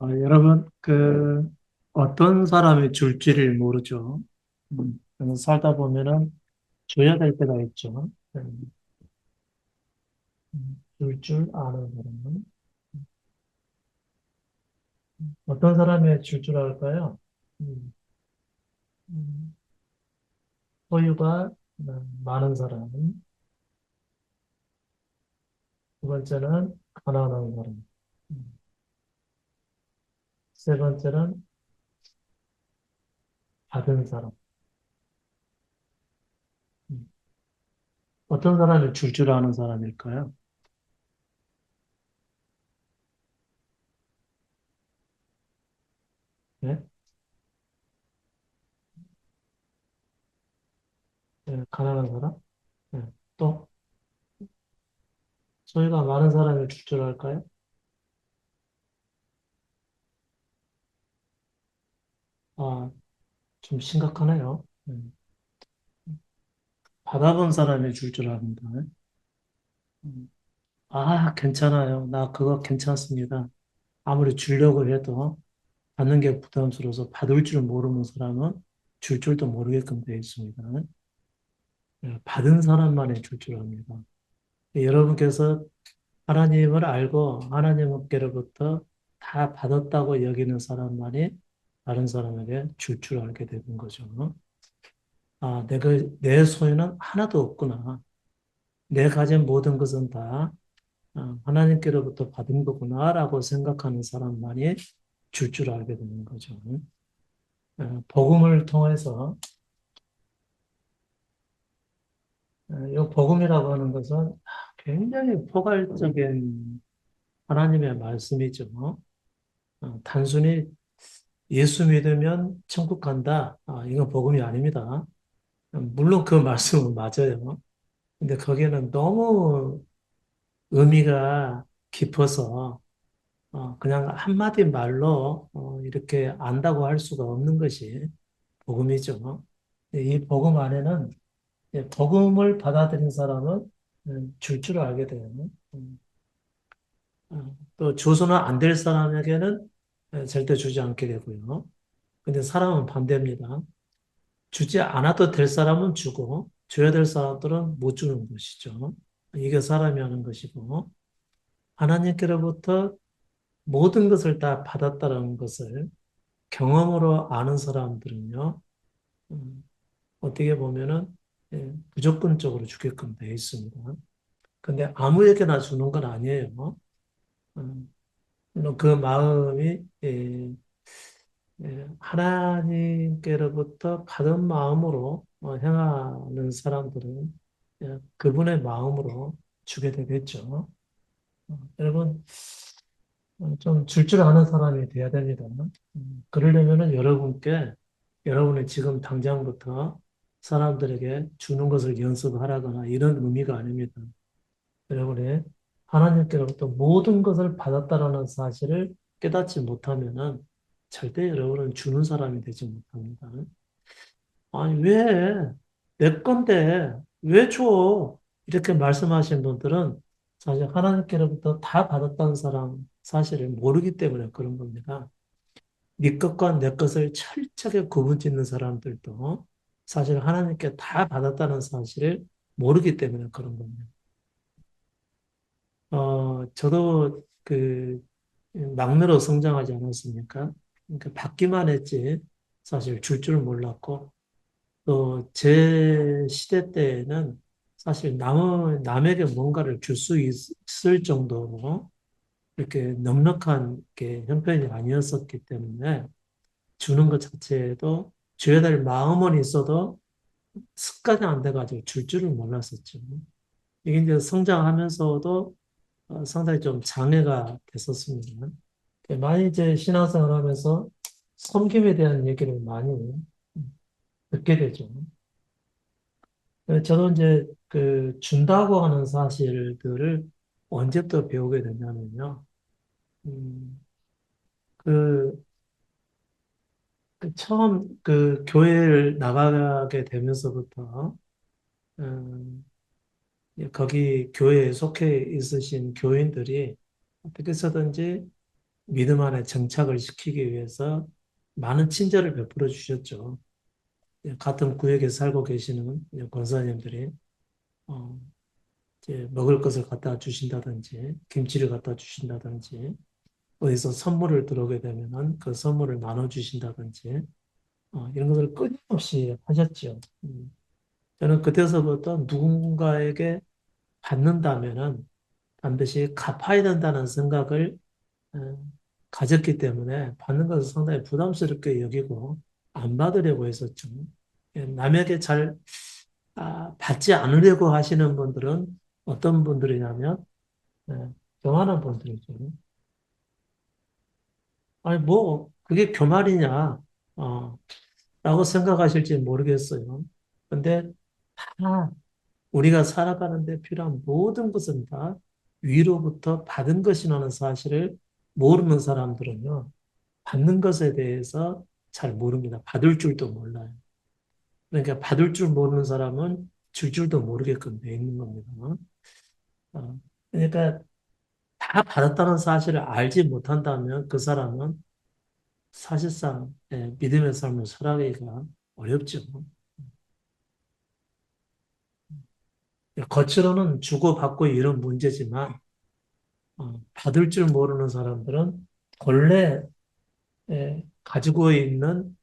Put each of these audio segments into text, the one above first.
여러분, 어떤 사람이 줄지를 모르죠. 그래서 살다 보면은 줘야 될 때가 있죠. 줄 아는 사람은. 어떤 사람이 줄 알까요? 음, 음, 소유가 많은 사람. 두 번째는 가난한 사람. 음, 세 번째는 받은 사람. 음, 어떤 사람이 줄 아는 사람일까요? 네? 가난한 사람? 네. 또 소유가 많은 사람이 줄 알까요? 아, 좀 심각하네요. 받아본 사람이 줄 압니다. 음. 괜찮아요. 나 그거 괜찮습니다. 아무리 주려고 해도 받는 게 부담스러워서 받을 줄 모르는 사람은 줄 줄도 모르게끔 되어 있습니다. 받은 사람만이 줄 압니다. 여러분께서 하나님을 알고 하나님께로부터 다 받았다고 여기는 사람만이 다른 사람에게 줄 알게 되는 거죠. 내 소유는 하나도 없구나. 내 가진 모든 것은 다 하나님께로부터 받은 거구나라고 생각하는 사람만이 줄 알게 되는 거죠. 복음을 통해서 이 복음이라고 하는 것은 굉장히 포괄적인 하나님의 말씀이죠. 단순히 예수 믿으면 천국 간다. 이건 복음이 아닙니다. 물론 그 말씀은 맞아요. 근데 거기에는 너무 의미가 깊어서 그냥 한마디 말로 이렇게 안다고 할 수가 없는 것이 복음이죠. 이 복음 안에는 복음을 받아들인 사람은 줄 알게 돼요. 음, 또 줘서는 안 될 사람에게는 절대 주지 않게 되고요. 근데 사람은 반대입니다. 주지 않아도 될 사람은 주고 줘야 될 사람들은 못 주는 것이죠. 이게 사람이 하는 것이고 하나님께로부터 모든 것을 다 받았다는 것을 경험으로 아는 사람들은요, 음, 어떻게 보면은 무조건적으로 주게끔 되어 있습니다. 근데 아무에게나 주는 건 아니에요. 음, 물론 그 마음이 하나님께로부터 받은 마음으로 행하는 사람들은 그분의 마음으로 주게 되겠죠. 여러분 좀 줄 아는 사람이 돼야 됩니다. 그러려면은 여러분이 지금 당장부터 사람들에게 주는 것을 연습하라거나 이런 의미가 아닙니다. 여러분이 하나님께로부터 모든 것을 받았다라는 사실을 깨닫지 못하면은 절대 여러분은 주는 사람이 되지 못합니다. 아니, 왜? 내 건데, 왜 줘? 이렇게 말씀하신 분들은 사실 하나님께로부터 다 받았다는 사실을 모르기 때문에 그런 겁니다. 네 것과 내 것을 철저하게 구분 짓는 사람들도 사실 하나님께 다 받았다는 사실을 모르기 때문에 그런 겁니다. 저도 막내로 성장하지 않았습니까? 그러니까 받기만 했지 사실 줄 몰랐고 또 제 시대 때에는 사실 남에게 뭔가를 줄 수 있을 정도로 이렇게 넉넉한 게 형편이 아니었었기 때문에 주는 것 자체에도 줘야 될 마음은 있어도 습관이 안 돼가지고 줄 줄을 몰랐었죠. 이게 이제 성장하면서도 상당히 좀 장애가 됐었습니다. 많이 이제 신앙생활 하면서 섬김에 대한 얘기를 많이 듣게 되죠. 저도 이제 준다고 하는 사실들을 언제부터 배우게 됐냐면요. 음, 그, 처음 교회를 나가게 되면서부터, 음, 거기 교회에 속해 있으신 교인들이 어떻게 해서든지 믿음 안에 정착을 시키기 위해서 많은 친절을 베풀어 주셨죠. 같은 구역에 살고 계시는 권사님들이 어, 이제 먹을 것을 갖다 주신다든지 김치를 갖다 주신다든지 어디서 선물을 들어오게 되면은 그 선물을 나눠 주신다든지 이런 것을 끊임없이 하셨죠. 저는 그때서부터 누군가에게 받는다면은 반드시 갚아야 된다는 생각을 어, 가졌기 때문에 받는 것을 상당히 부담스럽게 여기고 안 받으려고 했었죠. 남에게 잘 받지 않으려고 하시는 분들은 어떤 분들이냐면 교만한 분들이죠. 아니 뭐 그게 교만이냐 라고 생각하실지 모르겠어요. 근데 다 우리가 살아가는데 필요한 모든 것은 다 위로부터 받은 것이라는 사실을 모르는 사람들은요, 받는 것에 대해서 잘 모릅니다. 받을 줄도 몰라요. 그러니까 받을 줄 모르는 사람은 줄 줄도 모르게끔 돼 있는 겁니다. 그러니까 다 받았다는 사실을 알지 못한다면 그 사람은 사실상 믿음의 삶을 살아가기가 어렵죠. 겉으로는 주고받고 이런 문제지만 받을 줄 모르는 사람들은 본래 가지고 있는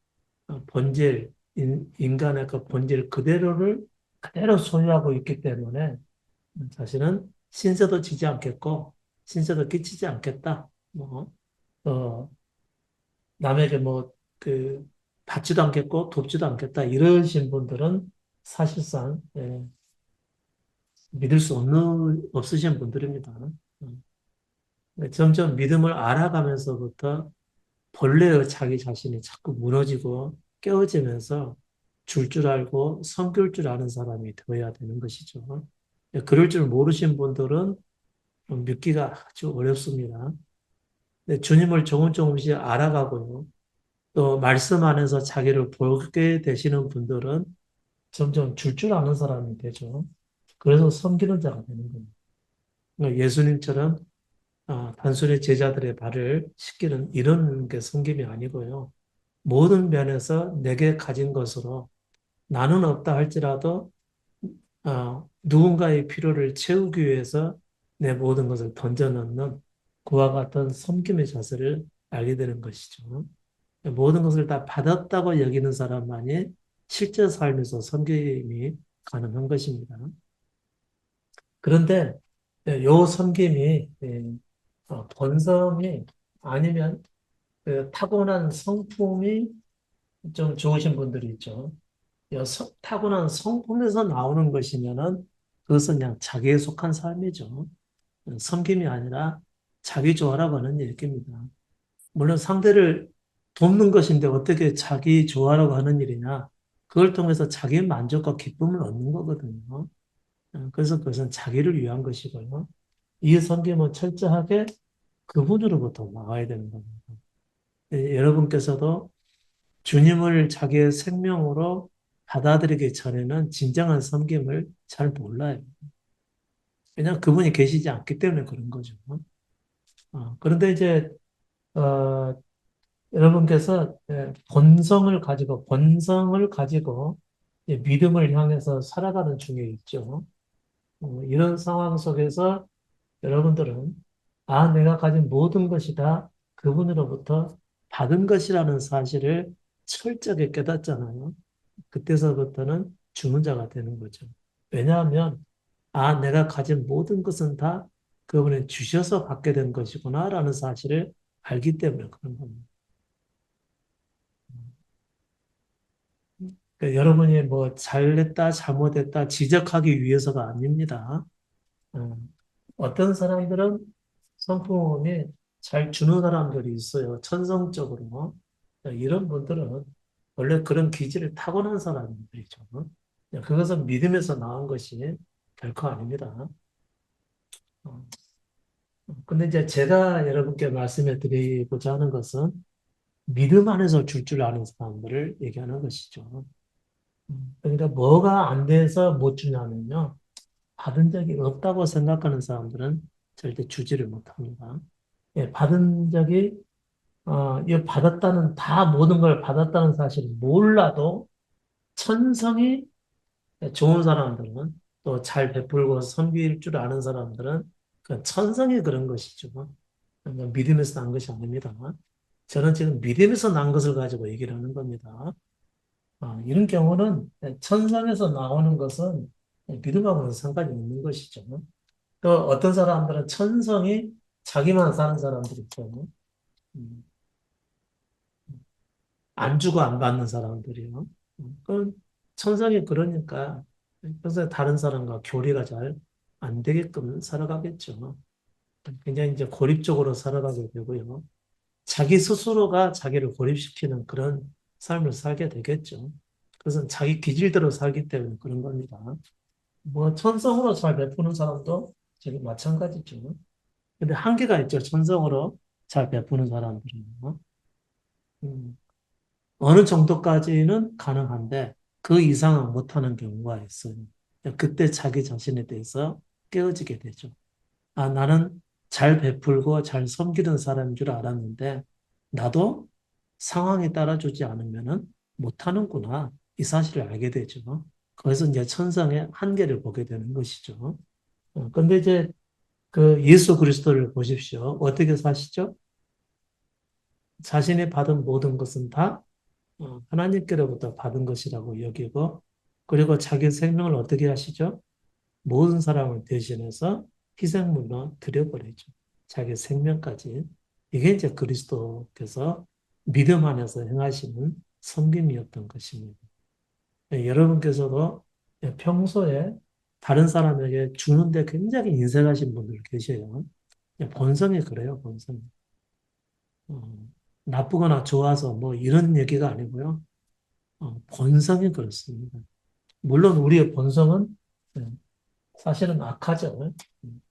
본질, 인간의 그 본질 그대로를 그대로 소유하고 있기 때문에 자신은 신세도 지지 않겠고 신세도 끼치지 않겠다. 뭐, 어, 남에게 뭐, 받지도 않겠고 돕지도 않겠다. 이러신 분들은 사실상 믿을 수 없으신 분들입니다. 음. 점점 믿음을 알아가면서부터 본래의 자기 자신이 자꾸 무너지고 깨어지면서 줄 알고 섬길 줄 아는 사람이 되어야 되는 것이죠. 그럴 줄 모르신 분들은 믿기가 아주 어렵습니다. 근데 주님을 조금씩 알아가고요. 또 말씀 안에서 자기를 보게 되시는 분들은 점점 줄 아는 사람이 되죠. 그래서 섬기는 자가 되는 겁니다. 그러니까 예수님처럼 단순히 제자들의 발을 씻기는 이런 게 섬김이 아니고요. 모든 면에서 내게 가진 것으로 나는 없다 할지라도 누군가의 필요를 채우기 위해서 내 모든 것을 던져넣는 그와 같은 섬김의 자세를 알게 되는 것이죠. 모든 것을 다 받았다고 여기는 사람만이 실제 삶에서 섬김이 가능한 것입니다. 그런데 요 섬김이 본성이 아니면 그 타고난 성품이 좀 좋으신 분들이 있죠. 타고난 성품에서 나오는 것이면은 그것은 그냥 자기에 속한 삶이죠. 섬김이 아니라 자기 좋아라고 하는 얘기입니다. 물론 상대를 돕는 것인데 어떻게 자기 좋아라고 하는 일이냐? 그걸 통해서 자기 만족과 기쁨을 얻는 거거든요. 그래서 그것은 자기를 위한 것이고요. 이 섬김은 철저하게 그분으로부터 나와야 되는 겁니다. 여러분께서도 주님을 자기의 생명으로 받아들이기 전에는 진정한 섬김을 잘 몰라요. 왜냐하면 그분이 계시지 않기 때문에 그런 거죠. 그런데 이제 어, 여러분께서 본성을 가지고 믿음을 향해서 살아가는 중에 있죠. 이런 상황 속에서 여러분들은 내가 가진 모든 것이 다 그분으로부터 받은 것이라는 사실을 철저하게 깨닫잖아요. 그때서부터는 주는 자가 되는 거죠. 왜냐하면, 내가 가진 모든 것은 다 그분이 주셔서 받게 된 것이구나라는 사실을 알기 때문에 그런 겁니다. 그러니까 여러분이 뭐 잘했다, 잘못했다 지적하기 위해서가 아닙니다. 어, 어떤 사람들은 성품이 잘 주는 사람들이 있어요. 천성적으로. 이런 분들은 원래 그런 기질을 타고난 사람들이죠. 그것은 믿음에서 나온 것이 결코 아닙니다. 어, 근데 이제 제가 여러분께 말씀해 드리고자 하는 것은 믿음 안에서 줄 아는 사람들을 얘기하는 것이죠. 그러니까 뭐가 안 돼서 못 주냐면요. 받은 적이 없다고 생각하는 사람들은 절대 주지를 못합니다. 예, 받은 적이, 이 받았다는, 다 모든 걸 받았다는 사실을 몰라도 천성이 좋은 사람들은 또 잘 베풀고 섬길 줄 아는 사람들은 그 천성이 그런 것이죠. 그러니까 믿음에서 난 것이 아닙니다. 저는 지금 믿음에서 난 것을 가지고 얘기를 하는 겁니다. 이런 경우는 천성에서 나오는 것은 믿음하고는 상관이 없는 것이죠. 또 어떤 사람들은 천성이 자기만 사는 사람들이 있고, 음, 안 주고 안 받는 사람들이요. 그건 천성이 그러니까 그래서 다른 사람과 교류가 잘 안 되게끔 살아가겠죠. 굉장히 이제 고립적으로 살아가게 되고요. 자기 스스로가 자기를 고립시키는 그런 삶을 살게 되겠죠. 그것은 자기 기질대로 살기 때문에 그런 겁니다. 뭐 천성으로 잘 베푸는 사람도 지금 마찬가지죠. 근데 한계가 있죠. 천성으로 잘 베푸는 사람들은요. 음, 어느 정도까지는 가능한데 그 이상은 못하는 경우가 있어요. 그때 자기 자신에 대해서 깨어지게 되죠. 나는 잘 베풀고 잘 섬기는 사람인 줄 알았는데 나도 상황이 따라주지 않으면은 못하는구나. 이 사실을 알게 되죠. 거기서 이제 천성의 한계를 보게 되는 것이죠. 근데 이제 그 예수 그리스도를 보십시오. 어떻게 사시죠? 자신이 받은 모든 것은 다 하나님께로부터 받은 것이라고 여기고, 그리고 자기 생명을 어떻게 하시죠? 모든 사람을 대신해서 희생물로 드려버리죠. 자기 생명까지. 이게 이제 그리스도께서 믿음 안에서 행하시는 섬김이었던 것입니다. 여러분께서도 평소에 다른 사람에게 주는데 굉장히 인색하신 분들 계셔요. 본성이 그래요, 본성이. 어, 나쁘거나 좋아서 뭐 이런 얘기가 아니고요. 본성이 그렇습니다. 물론 우리의 본성은 네, 사실은 악하죠. 음,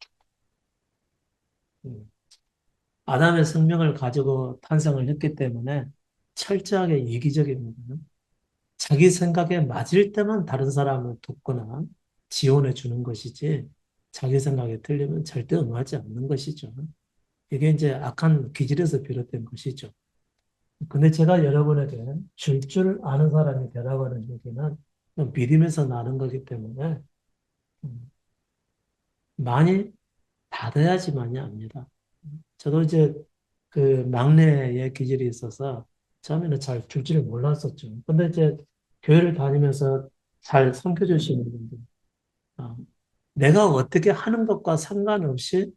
음. 아담의 생명을 가지고 탄생을 했기 때문에 철저하게 이기적입니다. 자기 생각에 맞을 때만 다른 사람을 돕거나 지원해 주는 것이지 자기 생각에 틀리면 절대 응하지 않는 것이죠. 이게 이제 악한 기질에서 비롯된 것이죠. 근데 제가 여러분에게 줄 아는 사람이 되라고 하는 얘기는 믿음에서 나는 거기 때문에 음, 많이 받아야지만이 압니다. 저도 이제 그 막내의 기질이 있어서 처음에는 잘 줄 줄을 몰랐었죠. 근데 이제 교회를 다니면서 잘 섬겨주시는 분들, 어, 내가 어떻게 하는 것과 상관없이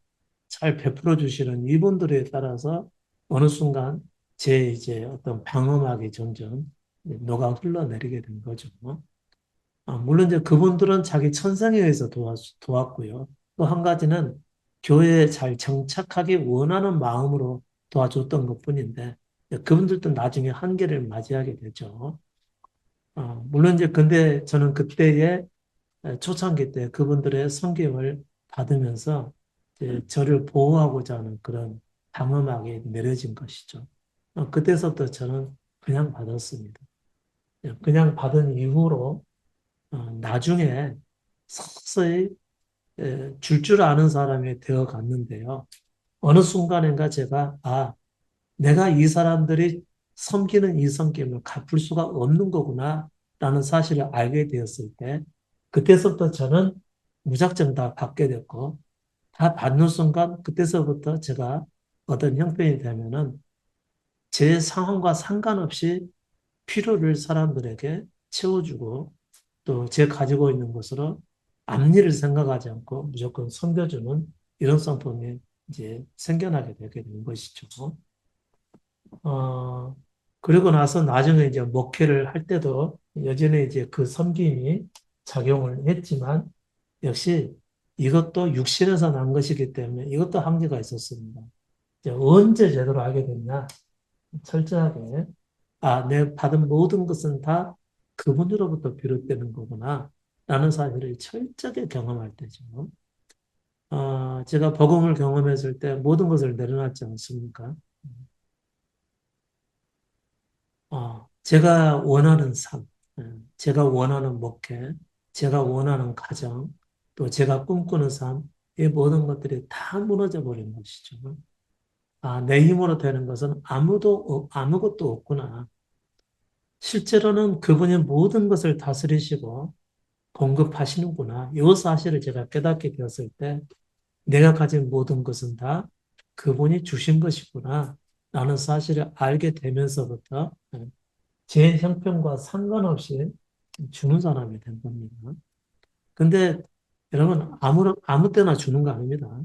잘 베풀어 주시는 이분들에 따라서 어느 순간 제 이제 어떤 방어막이 점점 녹아 흘러내리게 된 거죠. 물론 이제 그분들은 자기 천성에 의해서 도왔고요. 또 한 가지는 교회에 잘 정착하기 원하는 마음으로 도와줬던 것뿐인데 그분들도 나중에 한계를 맞이하게 되죠. 물론 이제 근데 저는 그때에 초창기 때 그분들의 섬김을 받으면서 이제 저를 보호하고자 하는 그런 방어막이 내려진 것이죠. 그때서부터 저는 그냥 받았습니다. 그냥 받은 이후로 나중에 서서히 줄 아는 사람이 되어 갔는데요. 어느 순간인가 제가, 내가 이 사람들이 섬기는 이 섬김을 갚을 수가 없는 거구나, 라는 사실을 알게 되었을 때, 그때서부터 저는 무작정 다 받게 됐고, 다 받는 순간, 그때서부터 제가 어떤 형편이 되면은 제 상황과 상관없이 필요를 사람들에게 채워주고, 또 제 가지고 있는 것으로 앞일을 생각하지 않고 무조건 섬겨주는 이런 성품이 이제 생겨나게 되게 된 것이죠. 어, 그리고 나서 나중에 이제 목회를 할 때도 여전히 이제 그 섬김이 작용을 했지만 역시 이것도 육신에서 난 것이기 때문에 이것도 한계가 있었습니다. 이제 언제 제대로 알게 됐냐? 철저하게 내 받은 모든 것은 다 그분으로부터 비롯되는 거구나. 라는 사실을 철저하게 경험할 때죠. 제가 복음을 경험했을 때 모든 것을 내려놨지 않습니까? 제가 원하는 삶, 제가 원하는 목회, 제가 원하는 가정, 또 제가 꿈꾸는 삶, 이 모든 것들이 다 무너져 버린 것이죠. 내 힘으로 되는 것은 아무것도 없구나. 실제로는 그분이 모든 것을 다스리시고 공급하시는구나. 이 사실을 제가 깨닫게 되었을 때 내가 가진 모든 것은 다 그분이 주신 것이구나. 라는 사실을 알게 되면서부터 제 형편과 상관없이 주는 사람이 된 겁니다. 근데 여러분, 아무 때나 주는 거 아닙니다.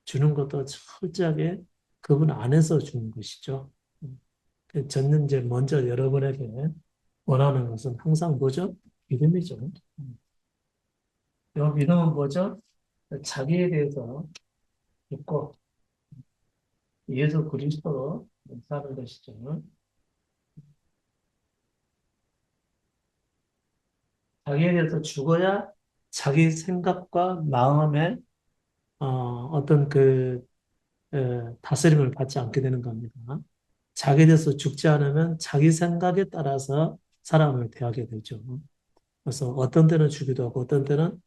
주는 것도 철저하게 그분 안에서 주는 것이죠. 저는 이제 먼저 여러분에게 원하는 것은 항상 뭐죠? 믿음이죠. 이 믿음은 뭐죠? 자기에 대해서 믿고 예수 그리스도로 사는 것이죠. 자기에 대해서 죽어야 자기 생각과 마음에 어떤 다스림을 받지 않게 되는 겁니다. 자기에 대해서 죽지 않으면 자기 생각에 따라서 사람을 대하게 되죠. 그래서 어떤 때는 주기도 하고 어떤 때는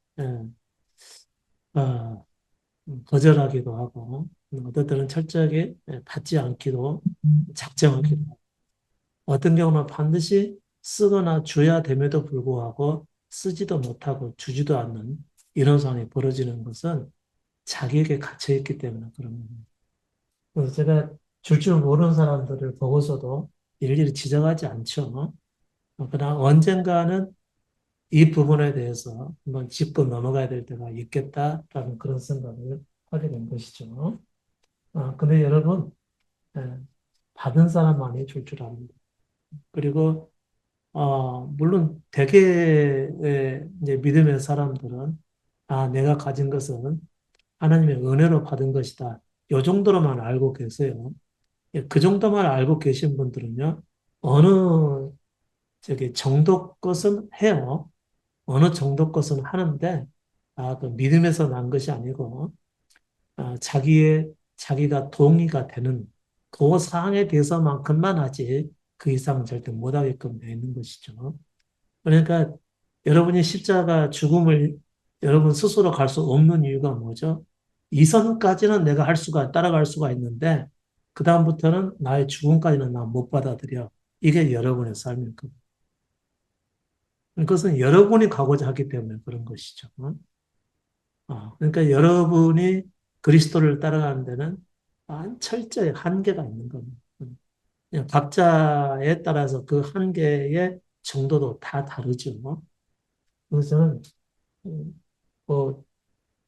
어, 거절하기도 하고 어떤 때는 철저하게 받지 않기도 작정하기도 하고 어떤 경우는 반드시 쓰거나 줘야 됨에도 불구하고 쓰지도 못하고 주지도 않는 이런 상황이 벌어지는 것은 자기에게 갇혀있기 때문에 그런 겁니다. 그래서 제가 줄 모르는 사람들을 보고서도 일일이 지적하지 않죠. 그러나 언젠가는 이 부분에 대해서 한번 짚고 넘어가야 될 때가 있겠다라는 그런 생각을 하게 된 것이죠. 근데 여러분, 예, 받은 사람만이 줄 압니다. 그리고, 물론 대개의 이제 믿음의 사람들은, 내가 가진 것은 하나님의 은혜로 받은 것이다. 요 정도로만 알고 계세요. 예, 그 정도만 알고 계신 분들은요, 어느 정도 것은 해요. 어느 정도 것은 하는데, 그 믿음에서 난 것이 아니고, 자기가 동의가 되는 그 사항에 대해서만큼만 하지, 그 이상은 절대 못하게끔 되어 있는 것이죠. 그러니까 여러분이 십자가 죽음을 여러분 스스로 갈 수 없는 이유가 뭐죠? 이선까지는 내가 따라갈 수가 있는데, 그다음부터는 나의 죽음까지는 나 못 받아들여. 이게 여러분의 삶일 겁니다. 그것은 여러분이 가고자 하기 때문에 그런 것이죠. 그러니까 여러분이 그리스도를 따라가는 데는 철저히 한계가 있는 겁니다. 그냥 각자에 따라서 그 한계의 정도도 다 다르죠. 그래서 저는 뭐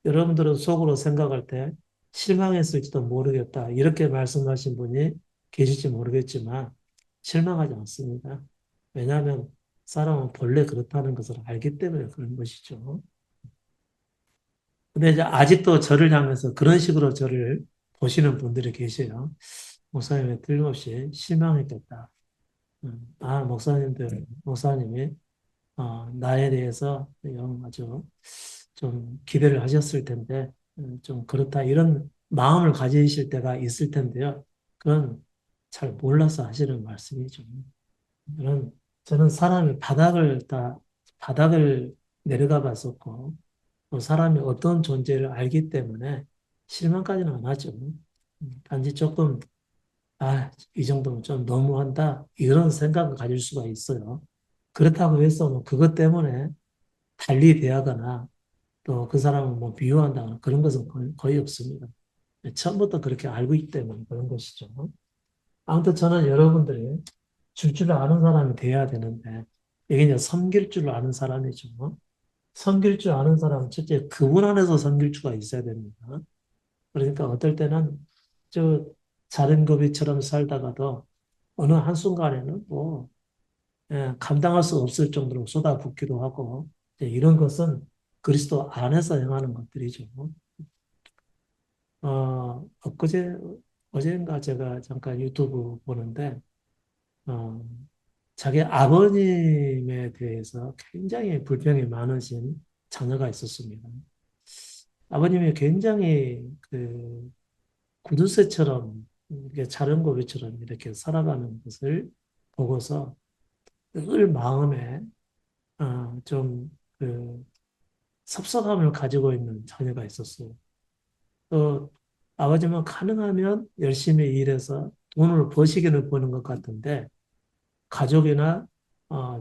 여러분들은 속으로 생각할 때 실망했을지도 모르겠다. 이렇게 말씀하신 분이 계실지 모르겠지만 실망하지 않습니다. 왜냐하면 사람은 본래 그렇다는 것을 알기 때문에 그런 것이죠. 근데 이제 아직도 저를 향해서 그런 식으로 저를 보시는 분들이 계세요. 목사님이 틀림없이 실망했겠다. 목사님이 나에 대해서 아주 좀 기대를 하셨을 텐데, 좀 그렇다, 이런 마음을 가지실 때가 있을 텐데요. 그건 잘 몰라서 하시는 말씀이죠. 저는, 저는 사람이 바닥을 내려가 봤었고, 또 사람이 어떤 존재를 알기 때문에 실망까지는 안 하죠. 단지 조금, 이 정도면 좀 너무한다, 이런 생각을 가질 수가 있어요. 그렇다고 해서 뭐 그것 때문에 달리 대하거나 또 그 사람을 뭐 비유한다거나 그런 것은 거의 없습니다. 처음부터 그렇게 알고 있기 때문에 그런 것이죠. 아무튼 저는 여러분들이 줄 아는 사람이 돼야 되는데, 이게 이제 섬길 줄 아는 사람이죠. 섬길 줄 아는 사람은 첫째 그분 안에서 섬길 수가 있어야 됩니다. 그러니까 어떨 때는 저 자른 고비처럼 살다가도 어느 한순간에는 감당할 수 없을 정도로 쏟아붓기도 하고, 이런 것은 그리스도 안에서 행하는 것들이죠. 엊그제, 어제인가 제가 잠깐 유튜브 보는데, 어, 자기 아버님에 대해서 굉장히 불평이 많으신 자녀가 있었습니다. 아버님이 굉장히 구두쇠처럼, 이렇게 자전거비처럼 이렇게 살아가는 것을 보고서 늘 마음에, 좀, 섭섭함을 가지고 있는 자녀가 있었어요. 아버지는 가능하면 열심히 일해서 돈을 버시기는 버는 것 같은데 가족이나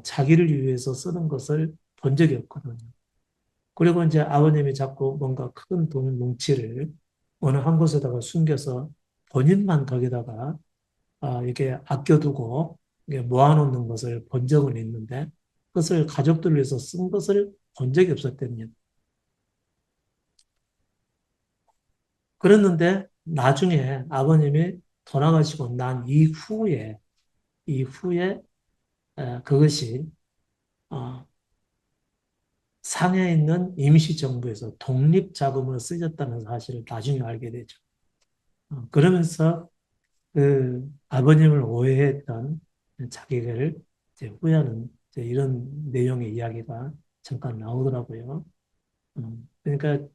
자기를 위해서 쓰는 것을 본 적이 없거든요. 그리고 이제 아버님이 자꾸 뭔가 큰 돈 뭉치를 어느 한 곳에다가 숨겨서 본인만 거기다가 이게 아껴두고 이게 모아놓는 것을 본 적은 있는데 그것을 가족들을 위해서 쓴 것을 본 적이 없었거든요. 그랬는데 나중에 아버님이 돌아가시고 난 이후에 그것이 어, 상해 있는 임시정부에서 독립자금으로 쓰였다는 사실을 나중에 알게 되죠. 그러면서 그 아버님을 오해했던 자기를 이제 후회하는 이제 이런 내용의 이야기가 잠깐 나오더라고요. 그러니까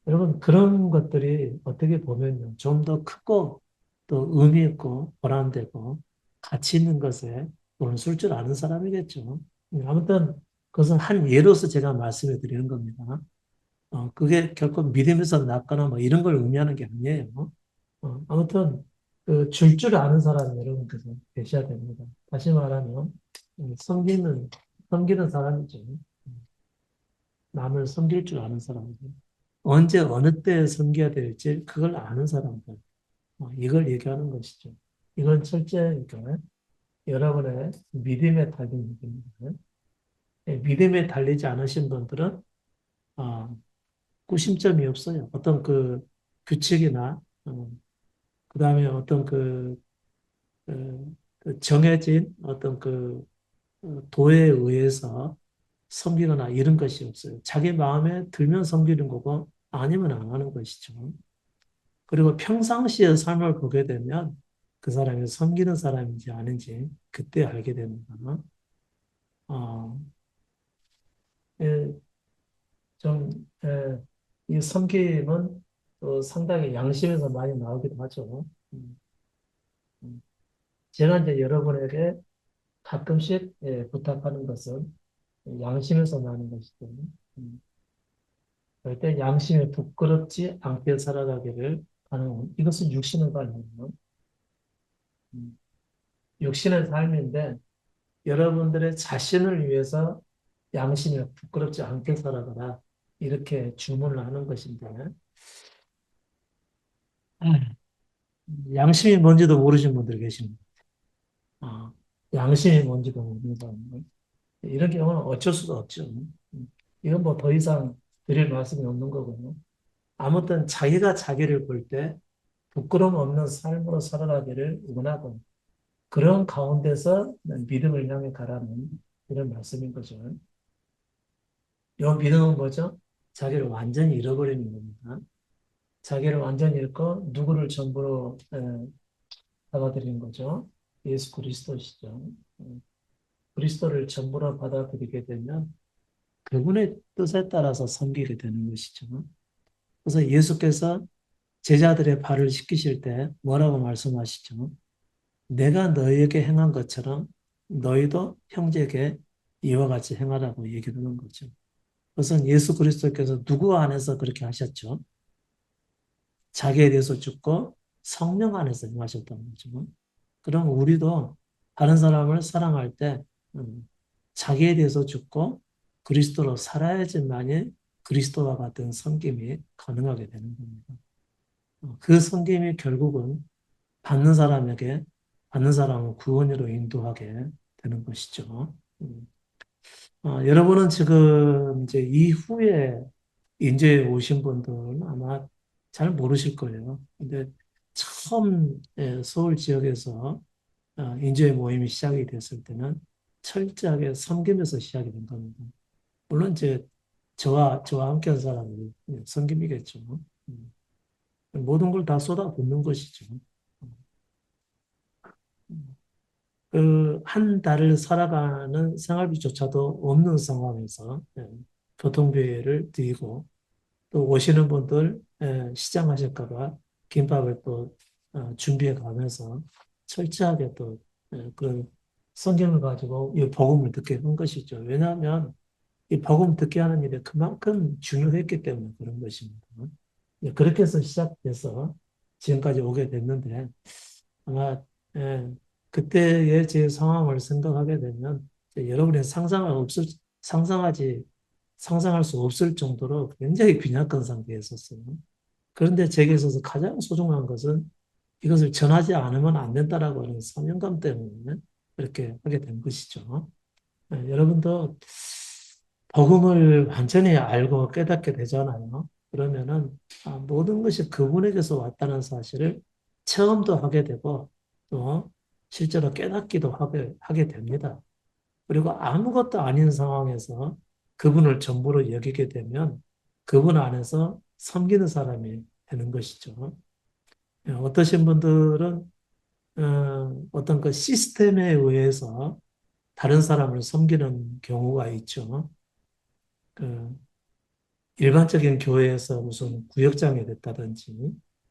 여러분 그런 것들이 어떻게 보면요. 좀 더 크고 또 의미 있고 보람되고 가치 있는 것에 돈을 쓸 줄 아는 사람이겠죠. 아무튼 그것은 한 예로서 제가 말씀해 드리는 겁니다. 그게 결코 믿음에서 낮거나 뭐 이런 걸 의미하는 게 아니에요. 아무튼 그 줄 아는 사람이 여러분께서 계셔야 됩니다. 다시 말하면 섬기는 사람이죠. 남을 섬길 줄 아는 사람이죠. 언제 어느 때 섬겨야 될지 그걸 아는 사람들. 이걸 얘기하는 것이죠. 이건 철저히 그러니까 여러분의 믿음에 달린 일입니다. 믿음에 달리지 않으신 분들은 구심점이 없어요. 어떤 그 규칙이나 그다음에 어떤 그 정해진 어떤 그 도에 의해서 섬기거나 이런 것이 없어요. 자기 마음에 들면 섬기는 거고 아니면 안 하는 것이죠. 그리고 평상시의 삶을 보게 되면 그 사람이 섬기는 사람인지 아닌지 그때 알게 됩니다. 어, 예, 좀, 이 섬김은 또 상당히 양심에서 많이 나오기도 하죠. 음, 음. 제가 이제 여러분에게 가끔씩 부탁하는 것은 양심에서 나는 것이죠. 음, 절대 양심에 부끄럽지 않게 살아가기를 하는 이것은 육신의 삶이에요. 음, 육신의 삶인데 여러분들의 자신을 위해서 양심에 부끄럽지 않게 살아가라 이렇게 주문을 하는 것인데 양심이 뭔지도 모르시는 분들 계십니다. 아, 양심이 뭔지도 모르는 사람들. 이런 경우는 어쩔 수가 없죠. 이건 뭐 더 이상 드릴 말씀이 없는 거고요. 아무튼 자기가 자기를 볼 때 부끄러움 없는 삶으로 살아가기를 원하고 그런 가운데서 믿음을 향해 가라는 이런 말씀인 거죠. 이 믿음은 뭐죠? 자기를 완전히 잃어버리는 겁니다. 자기를 완전히 잃고 누구를 전부로 받아들이는 거죠. 예수 그리스도시죠. 그리스도를 전부로 받아들이게 되면 그분의 뜻에 따라서 섬기게 되는 것이죠. 그래서 예수께서 제자들의 발을 씻기실 때 뭐라고 말씀하시죠? 내가 너희에게 행한 것처럼 너희도 형제에게 이와 같이 행하라고 얘기하는 거죠. 그것은 예수 그리스도께서 누구 안에서 그렇게 하셨죠? 자기에 대해서 죽고 성령 안에서 행하셨다는 거죠. 그럼 우리도 다른 사람을 사랑할 때 자기에 대해서 죽고 그리스도로 살아야지만이 그리스도와 같은 섬김이 가능하게 되는 겁니다. 그 섬김이 결국은 받는 사람에게 받는 사람을 구원으로 인도하게 되는 것이죠. 음. 여러분은 지금 이제 이후에 인제에 오신 분들은 아마 잘 모르실 거예요. 근데 처음 서울 지역에서 인재 모임이 시작이 됐을 때는 철저하게 섬김에서 시작이 된 겁니다. 물론 이제 저와 함께 한 사람이 섬김이겠죠. 음. 모든 걸 다 쏟아붓는 것이죠. 그 한 달을 살아가는 생활비조차도 없는 상황에서 교통비를 드리고 또 오시는 분들 시장 하실까 봐 김밥을 또 준비해 가면서 철저하게 또 그런 성경을 가지고 이 복음을 듣게 한 것이죠. 왜냐하면 이 복음 듣게 하는 일이 그만큼 중요했기 때문에 그런 것입니다. 그렇게 해서 시작돼서 지금까지 오게 됐는데 아마 예, 그때의 제 상황을 생각하게 되면 여러분의 상상하지 상상할 수 없을 정도로 굉장히 빈약한 상태에 있었어요. 그런데 제게 있어서 가장 소중한 것은 이것을 전하지 않으면 안 된다라고 하는 사명감 때문에 그렇게 하게 된 것이죠. 여러분도 복음을 완전히 알고 깨닫게 되잖아요. 그러면은 모든 것이 그분에게서 왔다는 사실을 체험도 하게 되고 또 실제로 깨닫기도 하게 됩니다. 그리고 아무것도 아닌 상황에서 그분을 전부로 여기게 되면 그분 안에서 섬기는 사람이 되는 것이죠. 어떠신 분들은 어떤 그 시스템에 의해서 다른 사람을 섬기는 경우가 있죠. 그 일반적인 교회에서 무슨 구역장이 됐다든지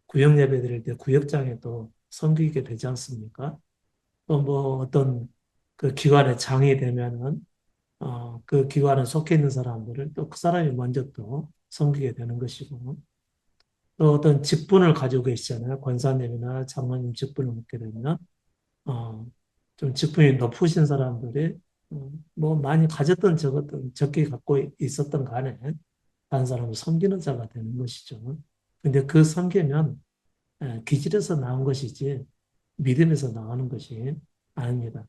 구역 예배 드릴 때 구역장에 또 섬기게 되지 않습니까? 또 뭐 어떤 그 기관의 장이 되면은 그 기관에 속해 있는 사람들을 또 그 사람이 먼저 또 섬기게 되는 것이고 또 어떤 직분을 가지고 계시잖아요. 권사님이나 장로님 직분을 맡게 되면 어, 좀 직분이 높으신 사람들이 뭐 많이 가졌던 적었던 적게 갖고 있었던 간에 다른 사람을 섬기는 자가 되는 것이죠. 근데 그 섬기면 기질에서 나온 것이지 믿음에서 나오는 것이 아닙니다.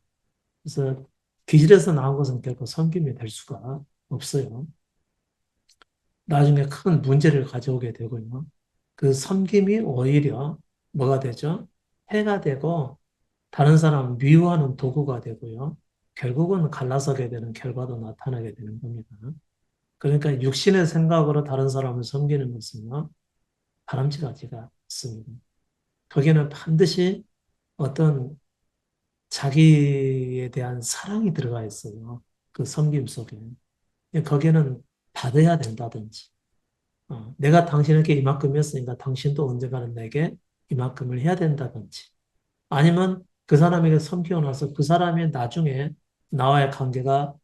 그래서 기질에서 나온 것은 결코 섬김이 될 수가 없어요. 나중에 큰 문제를 가져오게 되고요. 그 섬김이 오히려 뭐가 되죠? 해가 되고 다른 사람을 미워하는 도구가 되고요. 결국은 갈라서게 되는 결과도 나타나게 되는 겁니다. 그러니까 육신의 생각으로 다른 사람을 섬기는 것은요, 바람직하지가 않습니다. 거기는 반드시 어떤 자기에 대한 사랑이 들어가 있어요. 그 섬김 속에. 거기에는 받아야 된다든지, 내가 당신에게 이만큼 했으니까 당신도 언젠가는 내게 이만큼을 해야 된다든지, 아니면 그 사람에게 섬기고 나서 그 사람이 나중에 나와의 관계가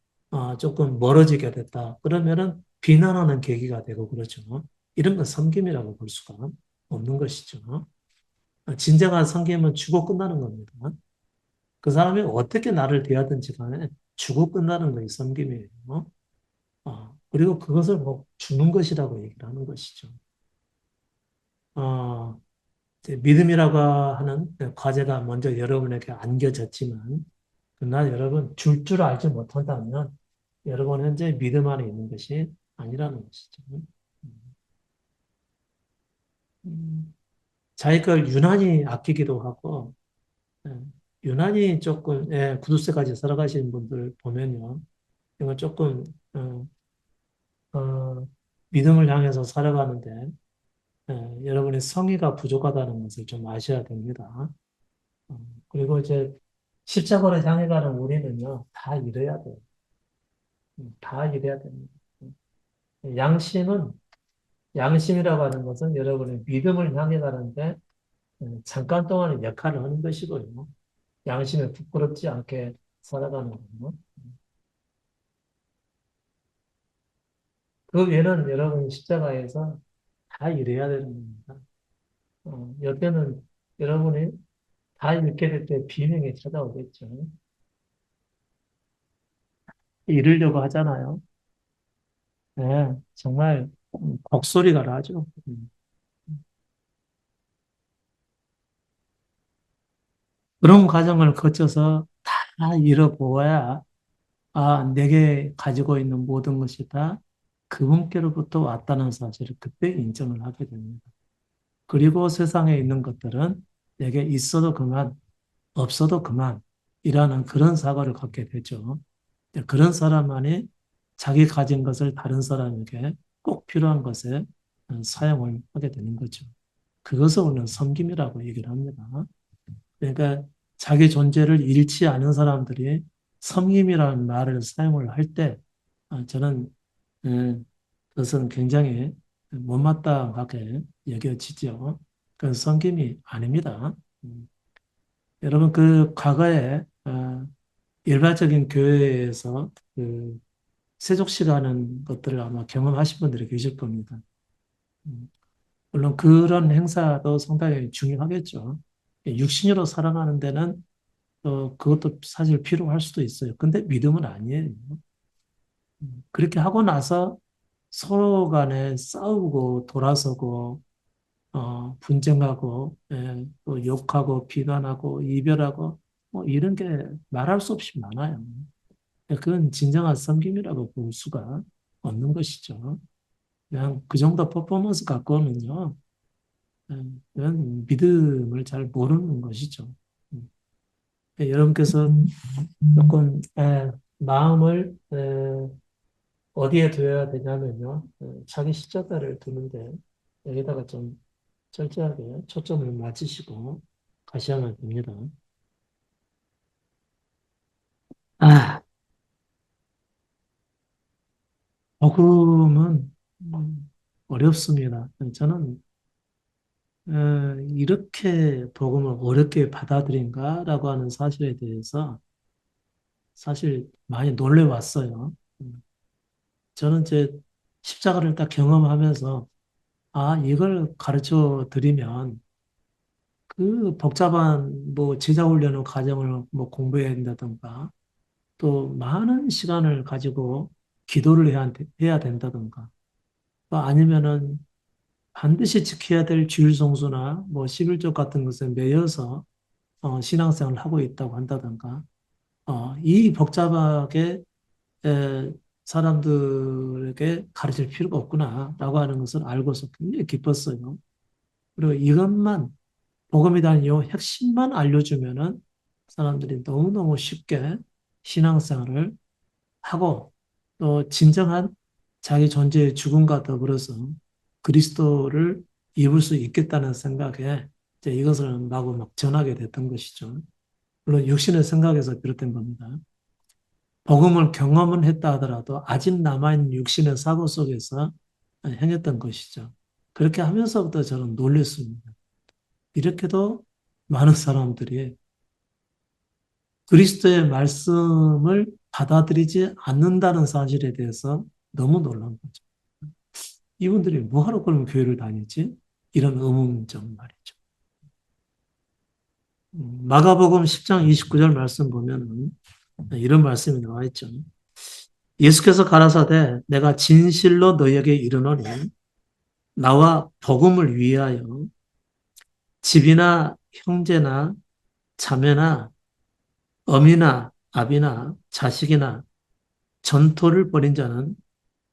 조금 멀어지게 됐다. 그러면은 비난하는 계기가 되고 그렇죠. 이런 건 섬김이라고 볼 수가 없는 것이죠. 진정한 섬김은 주고 끝나는 겁니다. 그 사람이 어떻게 나를 대하든지 간에 주고 끝나는 것이 섬김이에요. 그리고 그것을 뭐 주는 것이라고 얘기를 하는 것이죠. 어, 이제 믿음이라고 하는 과제가 먼저 여러분에게 안겨졌지만, 그러나 여러분 줄 알지 못한다면 여러분 현재 믿음 안에 있는 것이 아니라는 것이죠. 음, 자기 걸 유난히 아끼기도 하고, 예, 유난히 조금 구두쇠까지 살아가시는 분들 보면요, 이건 조금 어, 믿음을 향해서 살아가는데 여러분의 성의가 부족하다는 것을 좀 아셔야 됩니다. 그리고 이제 십자가를 향해 가는 우리는요, 다 이래야 돼요. 다 이래야 됩니다. 양심은, 양심이라고 하는 것은 여러분의 믿음을 향해 가는데 잠깐 동안의 역할을 하는 것이거든요. 양심에 부끄럽지 않게 살아가는 거요. 그 외에는 여러분 십자가에서 다 이래야 되는 겁니다. 여태는 여러분이 다 잃게 될 때 비명이 찾아오겠죠. 잃으려고 하잖아요. 네, 정말 곡소리가 나죠. 그런 과정을 거쳐서 다 잃어보아야 내게 가지고 있는 모든 것이 다 그분께로부터 왔다는 사실을 그때 인정을 하게 됩니다. 그리고 세상에 있는 것들은 내게 있어도 그만, 없어도 그만이라는 그런 사고를 갖게 되죠. 그런 사람만이 자기 가진 것을 다른 사람에게 꼭 필요한 것에 사용을 하게 되는 거죠. 그것을 우리는 섬김이라고 얘기를 합니다. 그러니까 자기 존재를 잃지 않은 사람들이 섬김이라는 말을 사용을 할 때, 저는 그것은 굉장히 못마땅하게 여겨지죠. 그건 섬김이 아닙니다. 음, 여러분 그 과거에 일반적인 교회에서 그 세족식 하는 것들을 아마 경험하신 분들이 계실 겁니다. 음, 물론 그런 행사도 상당히 중요하겠죠. 육신으로 사랑하는 데는 그것도 사실 필요할 수도 있어요. 근데 믿음은 아니에요. 그렇게 하고 나서 서로 간에 싸우고 돌아서고 분쟁하고 또 욕하고 비난하고 이별하고 뭐 이런 게 말할 수 없이 많아요. 그건 진정한 섬김이라고 볼 수가 없는 것이죠. 그냥 그 정도 퍼포먼스 갖고는요, 그건 믿음을 잘 모르는 것이죠. 음. 여러분께서 조금 마음을 어디에 두어야 되냐면요, 자기 십자가를 두는데 여기다가 좀 철저하게 초점을 맞추시고 가셔야 됩니다. 아, 복음은 어렵습니다. 저는 이렇게 복음을 어렵게 받아들인가라고 하는 사실에 대해서 사실 많이 놀래왔어요. 저는 제 십자가를 딱 경험하면서 아, 이걸 가르쳐 드리면 그 복잡한 뭐 제자 훈련의 과정을 뭐 공부해야 된다든가 또 많은 시간을 가지고 기도를 해야 된다든가 또 아니면은 반드시 지켜야 될 주일 성수나 뭐 11조 같은 것에 매여서 신앙생활을 하고 있다고 한다든가 이 복잡하게 에, 사람들에게 가르칠 필요가 없구나라고 하는 것을 알고서 굉장히 기뻤어요. 그리고 이것만 복음에 대한 이 핵심만 알려주면은 사람들이 너무너무 쉽게 신앙생활을 하고 또 진정한 자기 존재의 죽음과 더불어서 그리스도를 입을 수 있겠다는 생각에 이제 이것을 마구 막 전하게 됐던 것이죠. 물론 육신의 생각에서 비롯된 겁니다. 복음을 경험은 했다 하더라도 아직 남아있는 육신의 사고 속에서 행했던 것이죠. 그렇게 하면서부터 저는 놀랐습니다. 이렇게도 많은 사람들이 그리스도의 말씀을 받아들이지 않는다는 사실에 대해서 너무 놀란 거죠. 이분들이 뭐하러 그럼 교회를 다니지? 이런 의문점 말이죠. 마가복음 10장 29절 말씀 보면은 이런 말씀이 나와 있죠. 예수께서 가라사대 내가 진실로 너희에게 이르노니 나와 복음을 위하여 집이나 형제나 자매나 어미나 아비나 자식이나 전토를 벌인 자는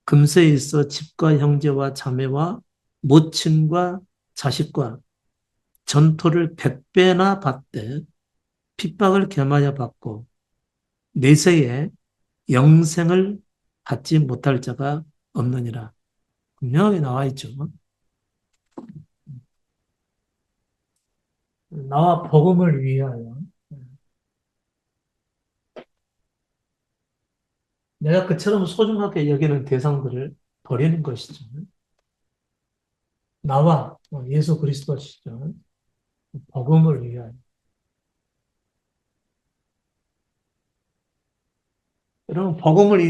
금세에 있어 집과 형제와 자매와 모친과 자식과 전토를 100배나 받되 핍박을 겸하여 받고 내세에 영생을 받지 못할 자가 없느니라. 분명하게 나와 있죠. 나와 복음을 위하여 내가 그처럼 소중하게 여기는 대상들을 버리는 것이죠. 나와 예수 그리스도시죠. 복음을 위하여. 여러분, 복음을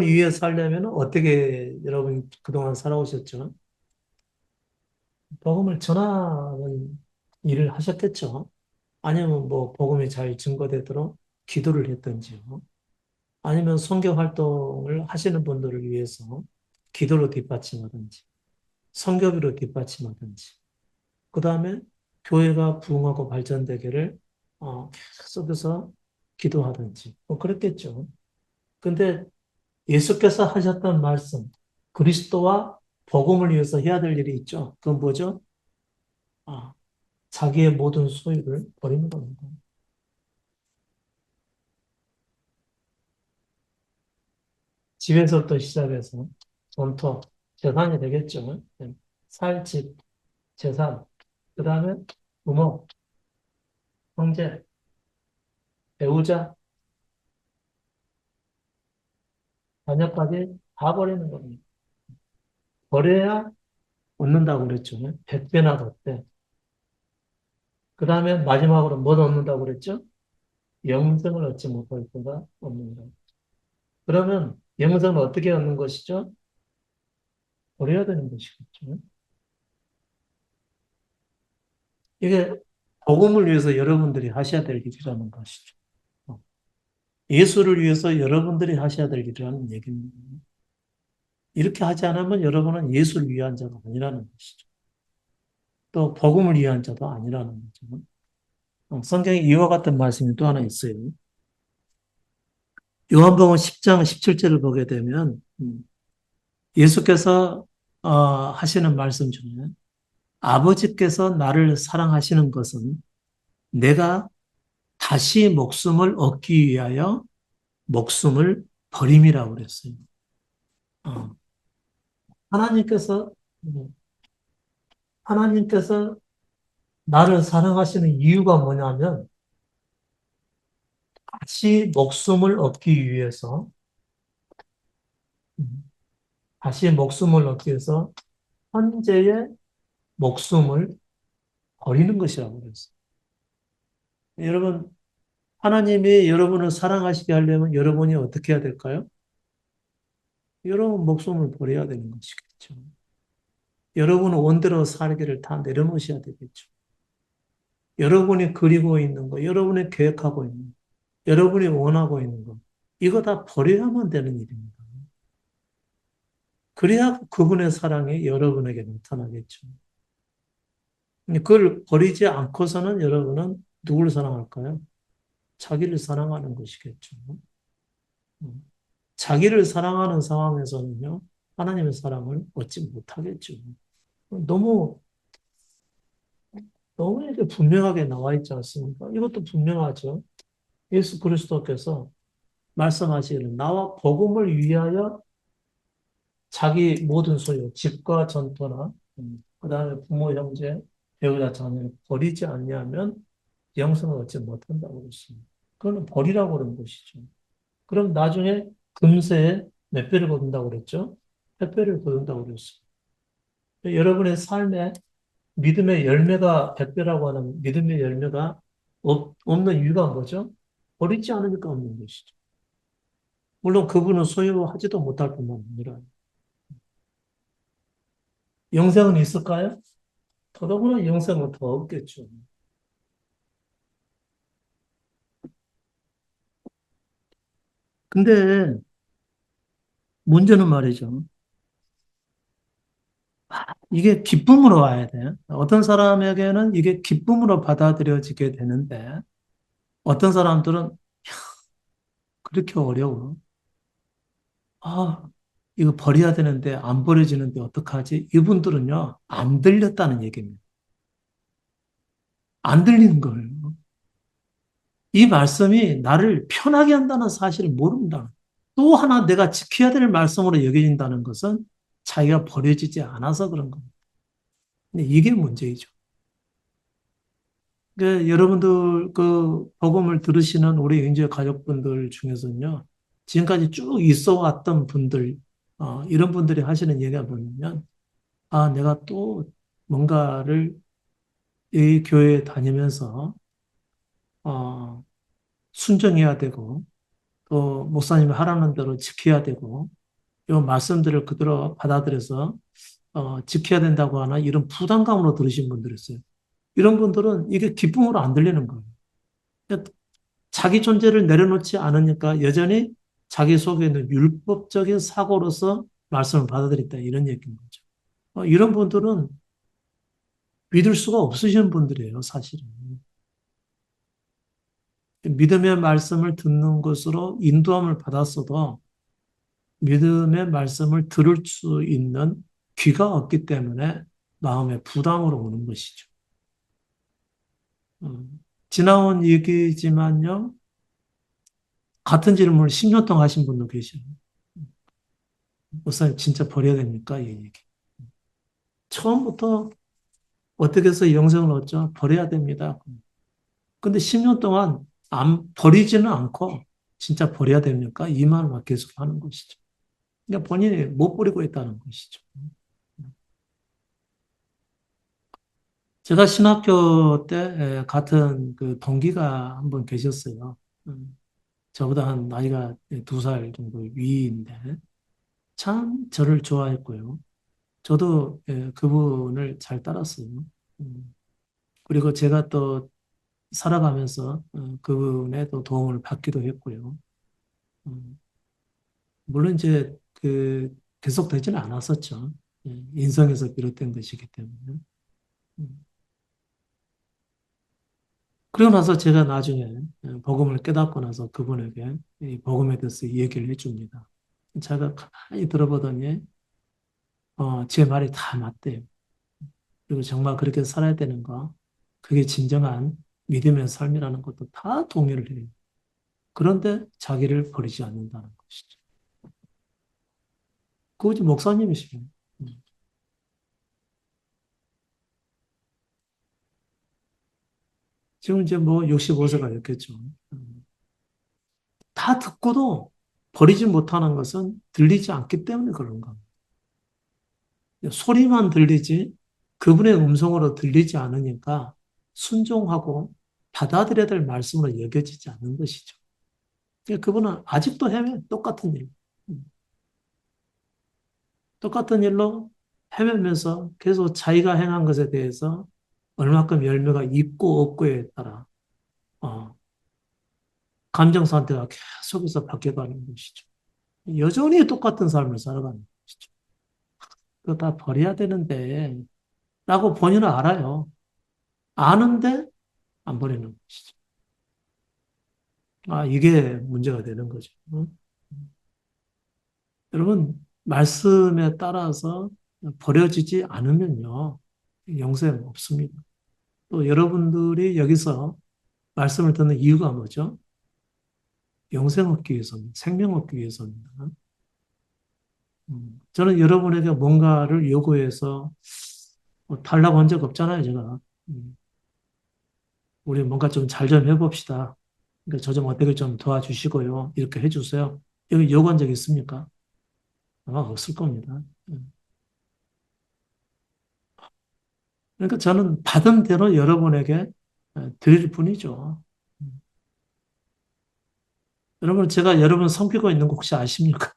위해 살려면 어떻게 여러분 그동안 살아오셨죠? 복음을 전하는 일을 하셨겠죠? 아니면 뭐 복음이 잘 증거되도록 기도를 했던지요. 아니면 선교 활동을 하시는 분들을 위해서 기도로 뒷받침하든지, 선교비로 뒷받침하든지, 그 다음에 교회가 부흥하고 발전되기를 계속해서 기도하든지, 뭐 그랬겠죠. 근데 예수께서 하셨던 말씀, 그리스도와 복음을 위해서 해야 될 일이 있죠. 그건 뭐죠? 아, 자기의 모든 소유를 버리는 겁니다. 집에서부터 시작해서 전토, 재산이 되겠죠. 네. 살 집, 재산, 그 다음에 부모, 형제, 배우자, 자녀까지 다 버리는 겁니다. 버려야 얻는다고 그랬죠. 100배나 더. 그 다음에 마지막으로 뭘 얻는다고 그랬죠? 영생을 얻지 못할 수가 없는다. 그러면 영생을 어떻게 얻는 것이죠? 버려야 되는 것이겠죠. 이게 복음을 위해서 여러분들이 하셔야 될 일이라는 것이죠. 예수를 위해서 여러분들이 하셔야 될 일이라는 얘기입니다. 이렇게 하지 않으면 여러분은 예수를 위한 자가 아니라는 것이죠. 또 복음을 위한 자도 아니라는 거죠. 성경에 이와 같은 말씀이 또 하나 있어요. 요한복음 10장 17절을 보게 되면 예수께서 하시는 말씀 중에 아버지께서 나를 사랑하시는 것은 내가 다시 목숨을 얻기 위하여 목숨을 버림이라고 그랬어요. 어, 하나님께서 하나님께서 나를 사랑하시는 이유가 뭐냐면 다시 목숨을 얻기 위해서 음, 다시 목숨을 얻기 위해서 현재의 목숨을 버리는 것이라고 그랬어요. 여러분, 하나님이 여러분을 사랑하시게 하려면 여러분이 어떻게 해야 될까요? 여러분 목숨을 버려야 되는 것이겠죠. 여러분은 원대로 살기를 다 내려놓으셔야 되겠죠. 여러분이 그리고 있는 거, 여러분이 계획하고 있는 거, 여러분이 원하고 있는 거, 이거 다 버려야만 되는 일입니다. 그래야 그분의 사랑이 여러분에게 나타나겠죠. 그걸 버리지 않고서는 여러분은 누구를 사랑할까요? 자기를 사랑하는 것이겠죠. 음. 자기를 사랑하는 상황에서는요, 하나님의 사랑을 얻지 못하겠죠. 너무, 너무 이렇게 분명하게 나와 있지 않습니까? 이것도 분명하죠. 예수 그리스도께서 말씀하시기를 나와 복음을 위하여 자기 모든 소유, 집과 전토나 그다음에 부모, 형제, 배우자, 자녀를 버리지 않냐면 영생을 얻지 못한다고 그랬습니다. 그거는 버리라고 그런 것이죠. 그럼 나중에 금세에 몇 배를 거둔다고 그랬죠? 100배를 거둔다고 그랬어요. 여러분의 삶에 믿음의 열매가 100배라고 하는 믿음의 열매가 없는 이유가 뭐죠? 버리지 않으니까 없는 것이죠. 물론 그분은 소유하지도 못할 뿐만 아니라 영생은 있을까요? 더더구나 영생은 더 없겠죠. 근데 문제는 말이죠. 이게 기쁨으로 와야 돼요. 어떤 사람에게는 이게 기쁨으로 받아들여지게 되는데 어떤 사람들은 그렇게 어려워. 아, 이거 버려야 되는데 안 버려지는데 어떡하지? 이분들은요, 안 들렸다는 얘기입니다. 안 들리는 거예요. 이 말씀이 나를 편하게 한다는 사실을 모른다. 또 하나 내가 지켜야 될 말씀으로 여겨진다는 것은 자기가 버려지지 않아서 그런 겁니다. 근데 이게 문제이죠. 여러분들 그 복음을 들으시는 우리 영적 가족분들 중에서는요, 지금까지 쭉 있어 왔던 분들, 이런 분들이 하시는 얘기가 뭐냐면, 내가 또 뭔가를 이 교회에 다니면서, 어, 순종해야 되고, 또 목사님이 하라는 대로 지켜야 되고, 이 말씀들을 그대로 받아들여서, 지켜야 된다고 하나 이런 부담감으로 들으신 분들이 있어요. 이런 분들은 이게 기쁨으로 안 들리는 거예요. 자기 존재를 내려놓지 않으니까 여전히 자기 속에 있는 율법적인 사고로서 말씀을 받아들였다. 이런 얘기인 거죠. 이런 분들은 믿을 수가 없으신 분들이에요, 사실은. 믿음의 말씀을 듣는 것으로 인도함을 받았어도 믿음의 말씀을 들을 수 있는 귀가 없기 때문에 마음의 부담으로 오는 것이죠. 지나온 얘기지만요, 같은 질문을 10년 동안 하신 분도 계셔요. 목사님, 진짜 버려야 됩니까? 이 얘기. 처음부터 어떻게 해서 영생을 얻죠? 버려야 됩니다. 근데 10년 동안 안, 버리지는 않고 진짜 버려야 됩니까? 이 말만 계속 하는 것이죠. 그러니까 본인이 못 버리고 있다는 것이죠. 제가 신학교 때 같은 그 동기가 한 분 계셨어요. 저보다 한 나이가 2살 정도 위인데 참 저를 좋아했고요. 저도 그분을 잘 따랐어요. 음, 그리고 제가 또 살아가면서 그분의 또 도움을 받기도 했고요. 음, 물론 이제 계속 되지는 않았었죠. 인성에서 비롯된 것이기 때문에. 음. 그러고 나서 제가 나중에 복음을 깨닫고 나서 그분에게 이 복음에 대해서 얘기를 해줍니다. 제가 가만히 들어보더니 제 말이 다 맞대요. 그리고 정말 그렇게 살아야 되는가? 그게 진정한 믿음의 삶이라는 것도 다 동의를 해요. 그런데 자기를 버리지 않는다는 것이죠. 그것이 목사님이시죠. 음. 지금 이제 뭐 65세가 됐겠죠. 다 듣고도 버리지 못하는 것은 들리지 않기 때문에 그런가. 소리만 들리지 그분의 음성으로 들리지 않으니까 순종하고 받아들여야 될 말씀으로 여겨지지 않는 것이죠. 그러니까 그분은 아직도 헤매, 똑같은 일. 음. 똑같은 일로 헤매면서 계속 자기가 행한 것에 대해서 얼마큼 열매가 있고 없고에 따라 어, 감정 상태가 계속해서 바뀌어가는 것이죠. 여전히 똑같은 삶을 살아가는 것이죠. 그거 다 버려야 되는데 라고 본인은 알아요. 아는데 안 버리는 것이죠. 이게 문제가 되는 거죠. 여러분, 말씀에 따라서 버려지지 않으면요, 영생 없습니다. 또 여러분들이 여기서 말씀을 듣는 이유가 뭐죠? 영생 얻기 위해서입니다. 생명 얻기 위해서입니다. 저는 여러분에게 뭔가를 요구해서 달라고 한 적 없잖아요, 제가. 음, 우리 뭔가 좀 잘 좀 해봅시다. 그러니까 저 좀 어떻게 좀 도와주시고요. 이렇게 해주세요. 여기 요구한 적 있습니까? 아마 없을 겁니다. 그러니까 저는 받은 대로 여러분에게 드릴 뿐이죠. 음. 여러분, 제가 여러분 섬기고 있는 거 혹시 아십니까?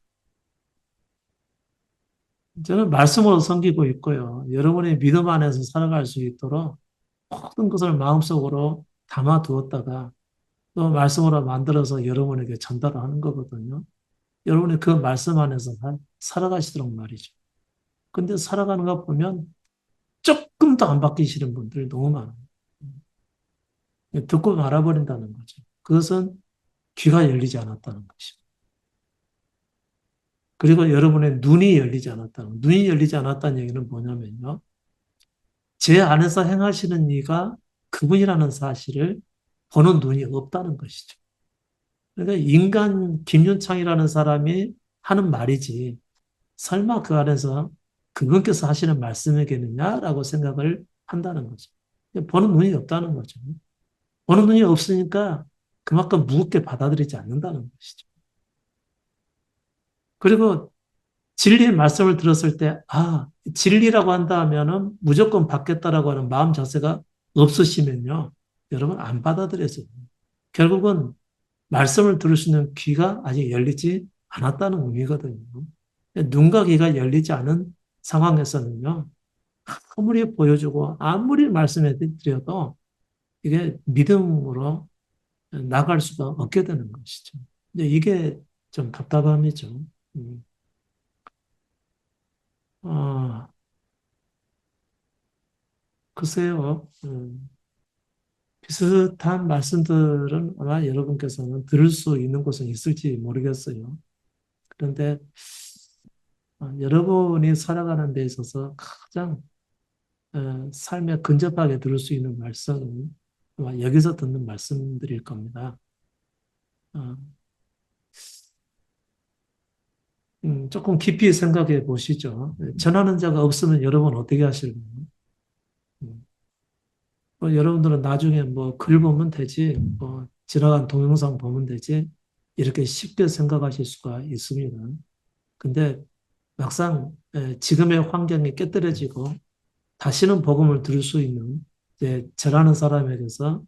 저는 말씀으로 섬기고 있고요. 여러분의 믿음 안에서 살아갈 수 있도록 모든 것을 마음속으로 담아 두었다가 또 말씀으로 만들어서 여러분에게 전달을 하는 거거든요. 여러분이 그 말씀 안에서 살아가시도록 말이죠. 근데 살아가는 거 보면 조금도 안 바뀌시는 분들이 너무 많아요. 듣고 말아버린다는 거죠. 그것은 귀가 열리지 않았다는 것이죠. 그리고 여러분의 눈이 열리지 않았다는, 눈이 열리지 않았다는 얘기는 뭐냐면요. 제 안에서 행하시는 이가 그분이라는 사실을 보는 눈이 없다는 것이죠. 그러니까 인간 김윤창이라는 사람이 하는 말이지, 설마 그 안에서 그분께서 하시는 말씀이겠느냐라고 생각을 한다는 거죠. 보는 눈이 없다는 거죠. 보는 눈이 없으니까 그만큼 무겁게 받아들이지 않는다는 것이죠. 그리고 진리의 말씀을 들었을 때, 진리라고 한다면은 무조건 받겠다라고 하는 마음 자세가 없으시면요. 여러분 안 받아들여져요. 결국은 말씀을 들을 수 있는 귀가 아직 열리지 않았다는 의미거든요. 눈과 귀가 열리지 않은 상황에서는요. 아무리 보여주고 아무리 말씀해 드려도 이게 믿음으로 나갈 수가 없게 되는 것이죠. 근데 이게 좀 답답함이죠. 음. 아, 글쎄요. 비슷한 말씀들은 아마 여러분께서는 들을 수 있는 곳은 있을지 모르겠어요. 그런데 여러분이 살아가는 데 있어서 가장 삶에 근접하게 들을 수 있는 말씀은 아마 여기서 듣는 말씀들일 겁니다. 어, 조금 깊이 생각해 보시죠. 전하는 자가 없으면 여러분 어떻게 하실까요? 음, 여러분들은 나중에 뭐 글 보면 되지, 뭐 지나간 동영상 보면 되지, 이렇게 쉽게 생각하실 수가 있습니다. 근데 막상 지금의 환경이 깨뜨려지고 다시는 복음을 들을 수 있는 이제 저라는 사람에게서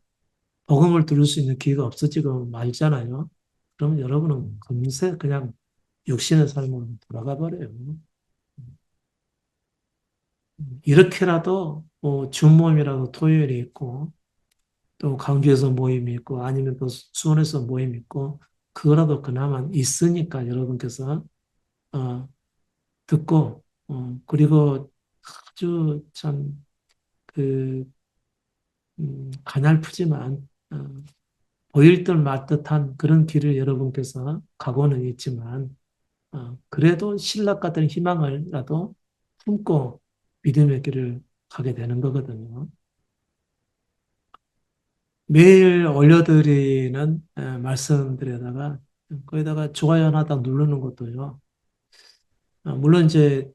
복음을 들을 수 있는 기회가 없어지고 말잖아요. 그러면 여러분은 금세 그냥 육신의 삶으로 돌아가 버려요. 이렇게라도 주모임이라도 토요일에 있고 또 강주에서 모임이 있고 아니면 또 수원에서 모임이 있고 그거라도 그나마 있으니까 여러분께서 어, 듣고 그리고 아주 참 그 가냘프지만 보일 듯 말 듯한 그런 길을 여러분께서 가고는 있지만 그래도 신락 같은 희망을라도 품고 믿음의 길을 가게 되는 거거든요. 매일 올려드리는 말씀들에다가 거기다가 좋아요 하나 딱 누르는 것도요. 물론 이제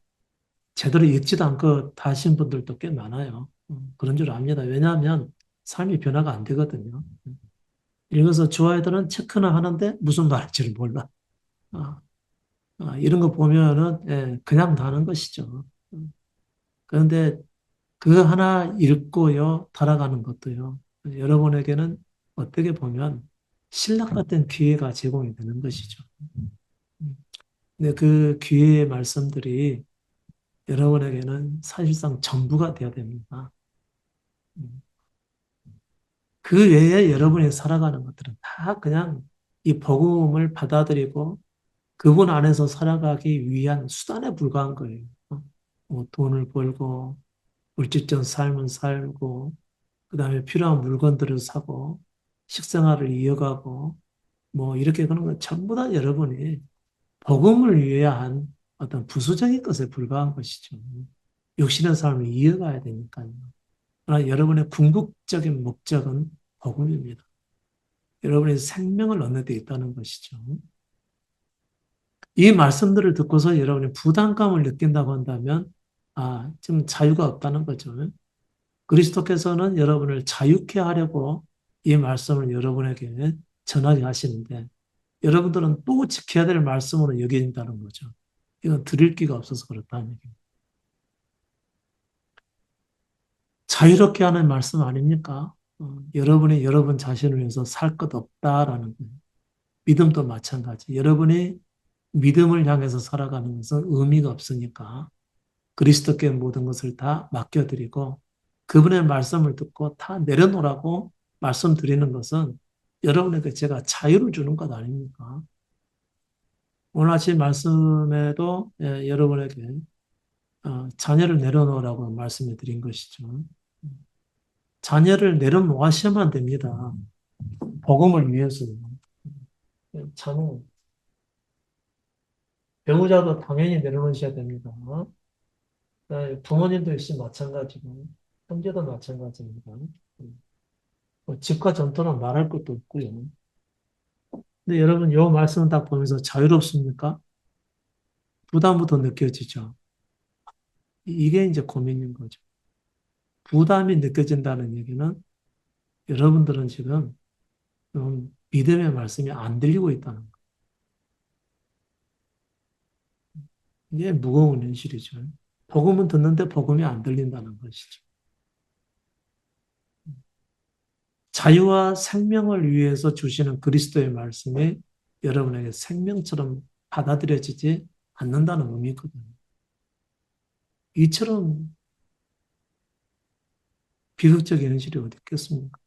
제대로 읽지도 않고 다 하신 분들도 꽤 많아요. 그런 줄 압니다. 왜냐하면 삶이 변화가 안 되거든요. 읽어서 좋아요들은 체크는 하는데 무슨 말인지를 몰라. 아, 이런 거 보면은 그냥 다는 것이죠. 그런데 그 하나 읽고요, 달아가는 것도요. 여러분에게는 어떻게 보면 신락 같은 기회가 제공이 되는 것이죠. 근데 그 기회의 말씀들이 여러분에게는 사실상 전부가 되어야 됩니다. 그 외에 여러분이 살아가는 것들은 다 그냥 이 복음을 받아들이고 그분 안에서 살아가기 위한 수단에 불과한 거예요. 뭐 돈을 벌고 물질적 삶을 살고 그다음에 필요한 물건들을 사고 식생활을 이어가고 뭐 이렇게 그런 건 전부 다 여러분이 복음을 위한 어떤 부수적인 것에 불과한 것이죠. 육신의 삶을 이어가야 되니까요. 그러나 여러분의 궁극적인 목적은 복음입니다. 여러분의 생명을 얻는 데 있다는 것이죠. 이 말씀들을 듣고서 여러분이 부담감을 느낀다고 한다면, 좀 자유가 없다는 거죠. 그리스도께서는 여러분을 자유케 하려고 이 말씀을 여러분에게 전하게 하시는데, 여러분들은 또 지켜야 될 말씀으로 여겨진다는 거죠. 이건 드릴 기가 없어서 그렇다는 얘기입니다. 자유롭게 하는 말씀 아닙니까? 여러분이 여러분 자신을 위해서 살 것 없다라는 거예요. 믿음도 마찬가지. 여러분이 믿음을 향해서 살아가는 것은 의미가 없으니까 그리스도께 모든 것을 다 맡겨드리고 그분의 말씀을 듣고 다 내려놓으라고 말씀드리는 것은 여러분에게 제가 자유를 주는 것 아닙니까? 오늘 아침 말씀에도 여러분에게 자녀를 내려놓으라고 말씀해 드린 것이죠. 자녀를 내려놓으셔야만 됩니다. 복음을 위해서요. 자녀, 배우자도 당연히 내려놓으셔야 됩니다. 부모님도 역시 마찬가지고, 형제도 마찬가지입니다. 뭐 집과 전토는 말할 것도 없고요. 근데 여러분, 요 말씀을 딱 보면서 자유롭습니까? 부담부터 느껴지죠. 이게 이제 고민인 거죠. 부담이 느껴진다는 얘기는 여러분들은 지금 믿음의 말씀이 안 들리고 있다는 거예요. 이게 무거운 현실이죠. 복음은 듣는데 복음이 안 들린다는 것이죠. 자유와 생명을 위해서 주시는 그리스도의 말씀이 여러분에게 생명처럼 받아들여지지 않는다는 의미거든요. 이처럼 비극적인 현실이 어디 있겠습니까?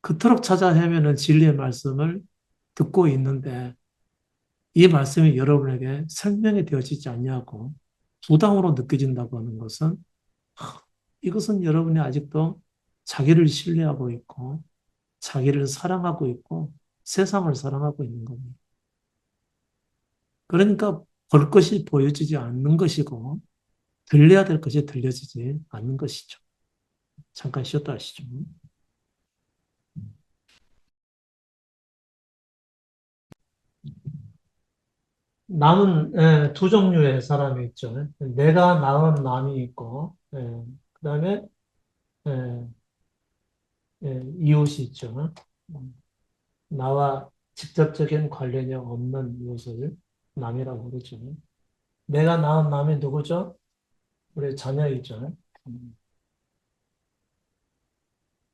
그토록 찾아 헤매는 진리의 말씀을 듣고 있는데 이 말씀이 여러분에게 생명이 되어지지 않냐고 부담으로 느껴진다고 하는 것은 이것은 여러분이 아직도 자기를 신뢰하고 있고 자기를 사랑하고 있고 세상을 사랑하고 있는 겁니다. 그러니까 볼 것이 보여지지 않는 것이고 들려야 될 것이 들려지지 않는 것이죠. 잠깐 쉬었다 하시죠. 남은 두 종류의 사람이 있죠. 내가 낳은 남이 있고, 그다음에 예, 이웃이 있죠. 음, 나와 직접적인 관련이 없는 이웃을 남이라고 그러죠. 내가 낳은 남이 누구죠? 우리 자녀이죠. 음,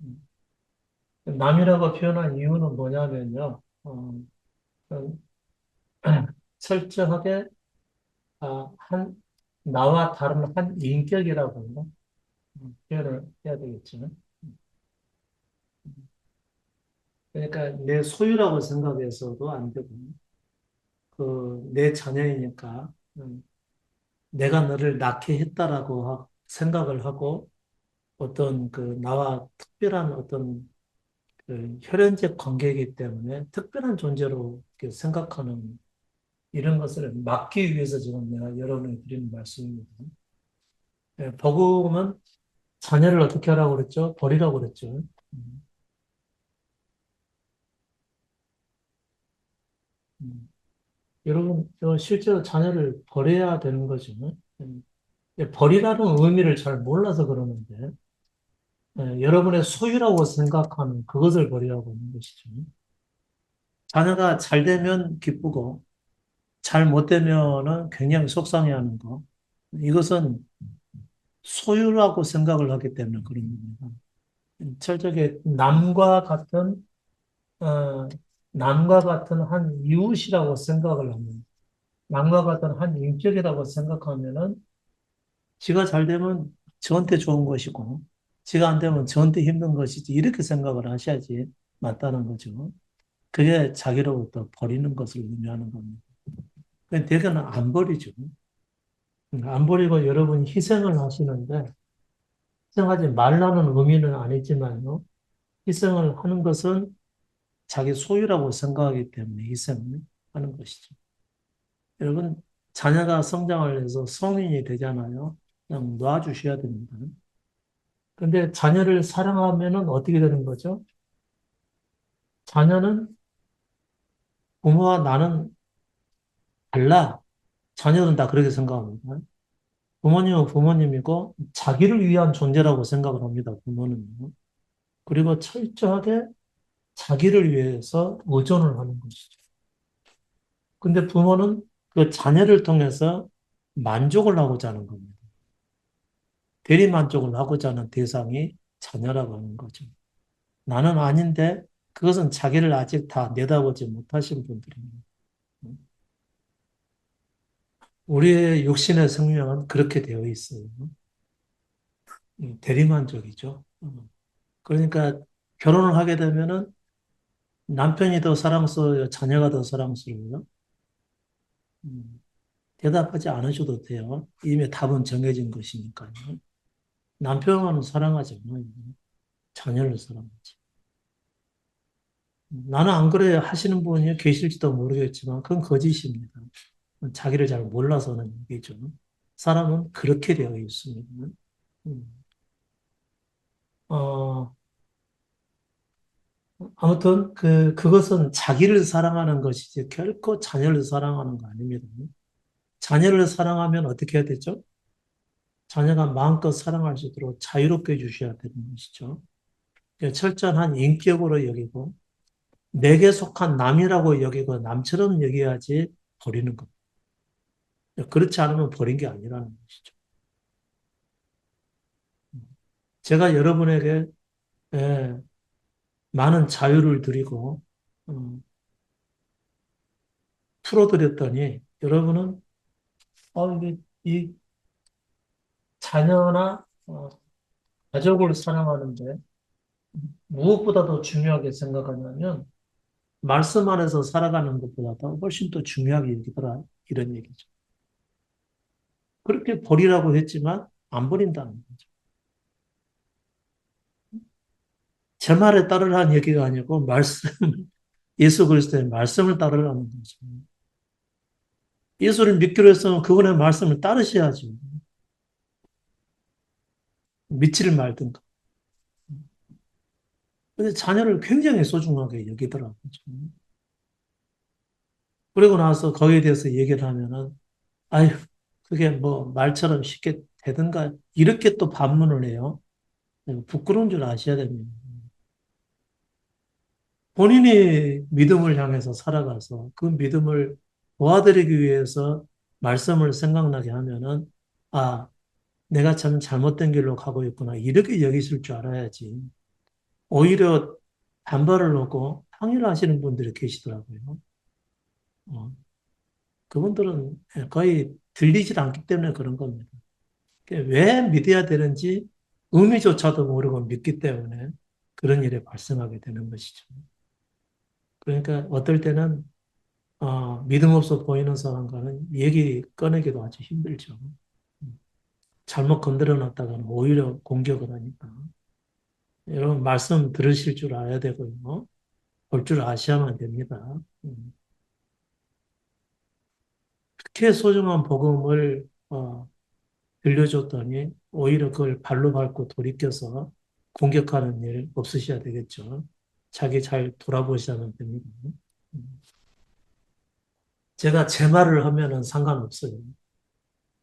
음. 남이라고 표현한 이유는 뭐냐면요. 좀 철저하게 한 나와 다른 한 인격이라고 하나? 표현을 해야 되겠죠. 그러니까 내 소유라고 생각해서도 안 되고, 내 자녀이니까, 내가 너를 낳게 했다라고 생각을 하고, 어떤 나와 특별한 어떤 혈연적 관계이기 때문에 특별한 존재로 이렇게 생각하는 이런 것을 막기 위해서 지금 내가 여러분에게 드리는 말씀입니다. 복음은 자녀를 어떻게 하라고 그랬죠? 버리라고 그랬죠. 음, 음. 여러분, 실제로 자녀를 버려야 되는 거죠. 음. 버리라는 의미를 잘 몰라서 그러는데, 여러분의 소유라고 생각하는 그것을 버리라고 하는 것이죠. 자녀가 잘 되면 기쁘고, 잘 못 되면은 굉장히 속상해하는 거. 이것은 소유라고 생각을 하기 때문에 그런 겁니다. 철저하게 어, 남과 같은 한 이웃이라고 생각을 하면, 남과 같은 한 인격이라고 생각하면은, 지가 잘 되면 저한테 좋은 것이고, 지가 안 되면 저한테 힘든 것이지, 이렇게 생각을 하셔야지 맞다는 거죠. 그게 자기로부터 버리는 것을 의미하는 겁니다. 근데 대개는 안 버리죠. 안 버리고 여러분이 희생을 하시는데, 희생하지 말라는 의미는 아니지만요. 희생을 하는 것은 자기 소유라고 생각하기 때문에 희생을 하는 것이죠. 여러분, 자녀가 성장을 해서 성인이 되잖아요. 그냥 놔주셔야 됩니다. 근데 자녀를 사랑하면은 어떻게 되는 거죠? 자녀는 부모와 나는 달라. 자녀는 다 그렇게 생각합니다. 부모님은 부모님이고 자기를 위한 존재라고 생각을 합니다. 부모는요. 그리고 철저하게 자기를 위해서 의존을 하는 것이죠. 근데 부모는 그 자녀를 통해서 만족을 하고자 하는 겁니다. 대리 만족을 하고자 하는 대상이 자녀라고 하는 거죠. 나는 아닌데 그것은 자기를 아직 다 내다보지 못하신 분들입니다. 우리의 육신의 생명은 그렇게 되어 있어요. 대리만족이죠. 그러니까 결혼을 하게 되면은 남편이 더 사랑스러워요, 자녀가 더 사랑스러워요. 음, 대답하지 않으셔도 돼요. 이미 답은 정해진 것이니까요. 남편은 사랑하지 않아요. 자녀를 사랑하지. 나는 안 그래 하시는 분이 계실지도 모르겠지만 그건 거짓입니다. 자기를 잘 몰라서는 얘기죠. 사람은 그렇게 되어 있습니다. 음. 어, 아무튼 그것은 자기를 사랑하는 것이지 결코 자녀를 사랑하는 거 아닙니다. 자녀를 사랑하면 어떻게 해야 되죠? 자녀가 마음껏 사랑할 수 있도록 자유롭게 해주셔야 되는 것이죠. 철저한 인격으로 여기고 내게 속한 남이라고 여기고 남처럼 여겨야지 버리는 것. 그렇지 않으면 버린 게 아니라는 것이죠. 제가 여러분에게 예, 많은 자유를 드리고 음, 풀어드렸더니 여러분은 이 자녀나 가족을 사랑하는데 무엇보다도 중요하게 생각하냐면 말씀 안에서 살아가는 것보다 훨씬 더 중요하게 여기더라 이런 얘기죠. 그렇게 버리라고 했지만 안 버린다는 거죠. 제 말에 따르라는 얘기가 아니고 말씀 예수 그리스도의 말씀을 따르라는 거죠. 예수를 믿기로 했으면 그분의 말씀을 따르셔야죠. 믿지를 말든가. 근데 자녀를 굉장히 소중하게 여기더라고요. 그리고 나서 거기에 대해서 얘기를 하면은, 아휴, 그게 뭐 말처럼 쉽게 되든가, 이렇게 또 반문을 해요. 부끄러운 줄 아셔야 됩니다. 본인이 믿음을 향해서 살아가서 그 믿음을 도와드리기 위해서 말씀을 생각나게 하면은, 아, 내가 참 잘못된 길로 가고 있구나. 이렇게 여기실 줄 알아야지. 오히려 반발을 놓고 항의를 하시는 분들이 계시더라고요. 어, 그분들은 거의 들리질 않기 때문에 그런 겁니다. 왜 믿어야 되는지 의미조차도 모르고 믿기 때문에 그런 일이 발생하게 되는 것이죠. 그러니까 어떨 때는 믿음 없어 보이는 사람과는 얘기 꺼내기도 아주 힘들죠. 잘못 건드려 놨다가는 오히려 공격을 하니까. 여러분 말씀 들으실 줄 알아야 되고요. 볼 줄 아셔야만 됩니다. 음. 그렇게 소중한 복음을 들려줬더니 오히려 그걸 발로 밟고 돌이켜서 공격하는 일 없으셔야 되겠죠. 자기 잘 돌아보셔야만 됩니다. 음. 제가 제 말을 하면은 상관없어요.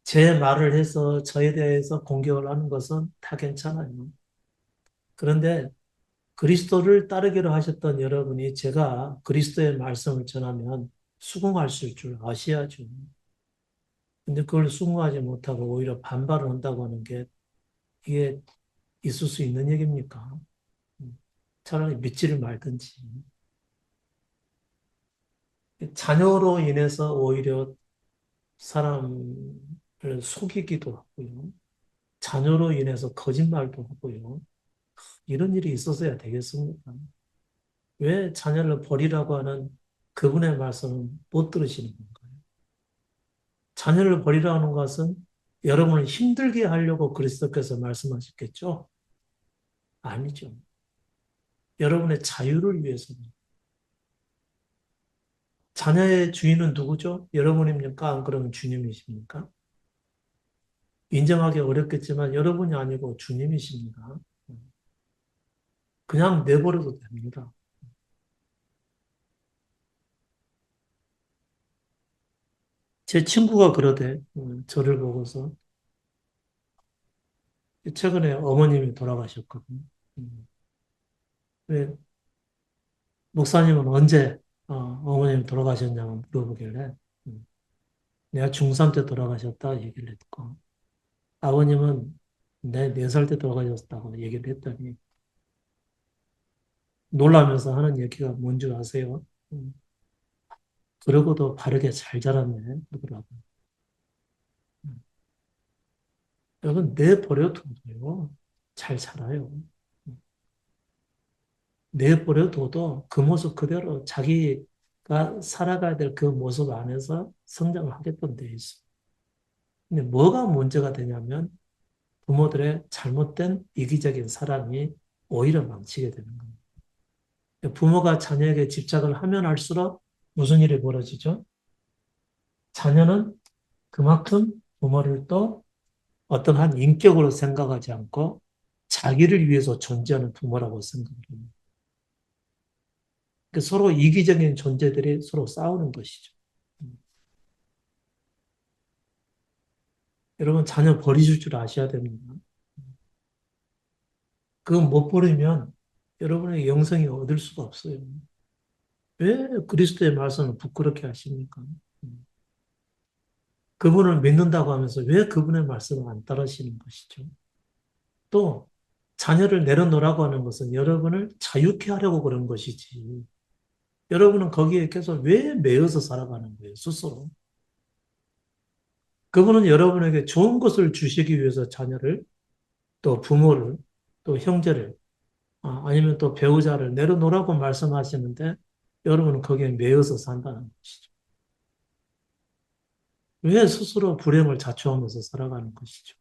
제 말을 해서 저에 대해서 공격을 하는 것은 다 괜찮아요. 그런데 그리스도를 따르기로 하셨던 여러분이 제가 그리스도의 말씀을 전하면 수긍하실 줄 아셔야죠. 근데 그걸 수긍하지 못하고 오히려 반발을 한다고 하는 게 이게 있을 수 있는 얘기입니까? 음, 차라리 믿지를 말든지. 자녀로 인해서 오히려 사람을 속이기도 하고요. 자녀로 인해서 거짓말도 하고요. 이런 일이 있었어야 되겠습니까? 왜 자녀를 버리라고 하는 그분의 말씀을 못 들으시는 건가요? 자녀를 버리라는 것은 여러분을 힘들게 하려고 그리스도께서 말씀하셨겠죠? 아니죠. 여러분의 자유를 위해서는. 자녀의 주인은 누구죠? 여러분입니까? 안 그러면 주님이십니까? 인정하기 어렵겠지만 여러분이 아니고 주님이십니다. 그냥 내버려도 됩니다. 제 친구가 그러대, 저를 보고서. 최근에 어머님이 돌아가셨거든요. 음, 왜, 목사님은 언제 어머님이 돌아가셨냐고 물어보길래, 음, 내가 중3 때 돌아가셨다 얘기를 했고, 아버님은 내 4살 때 돌아가셨다고 얘기를 했더니, 놀라면서 하는 얘기가 뭔 줄 아세요? 그러고도 바르게 잘 자랐네, 그러더라고요. 음, 여러분, 내버려둬도요, 잘 자라요. 내버려둬도 그 모습 그대로 자기가 살아가야 될 그 모습 안에서 성장을 하게끔 돼 있어요. 근데 뭐가 문제가 되냐면 부모들의 잘못된 이기적인 사랑이 오히려 망치게 되는 겁니다. 부모가 자녀에게 집착을 하면 할수록 무슨 일이 벌어지죠? 자녀는 그만큼 부모를 또 어떤 한 인격으로 생각하지 않고 자기를 위해서 존재하는 부모라고 생각을 합니다. 그러니까 서로 이기적인 존재들이 서로 싸우는 것이죠. 여러분, 자녀 버리실 줄 아셔야 됩니다. 그거 못 버리면 여러분의 영성이 얻을 수가 없어요. 왜 그리스도의 말씀을 부끄럽게 하십니까? 그분을 믿는다고 하면서 왜 그분의 말씀을 안 따르시는 것이죠? 또, 자녀를 내려놓으라고 하는 것은 여러분을 자유케 하려고 그런 것이지. 여러분은 거기에 계속 왜 매여서 살아가는 거예요, 스스로? 그분은 여러분에게 좋은 것을 주시기 위해서 자녀를, 또 부모를, 또 형제를, 아니면 또 배우자를 내려놓으라고 말씀하시는데 여러분은 거기에 매여서 산다는 것이죠. 왜 스스로 불행을 자초하면서 살아가는 것이죠.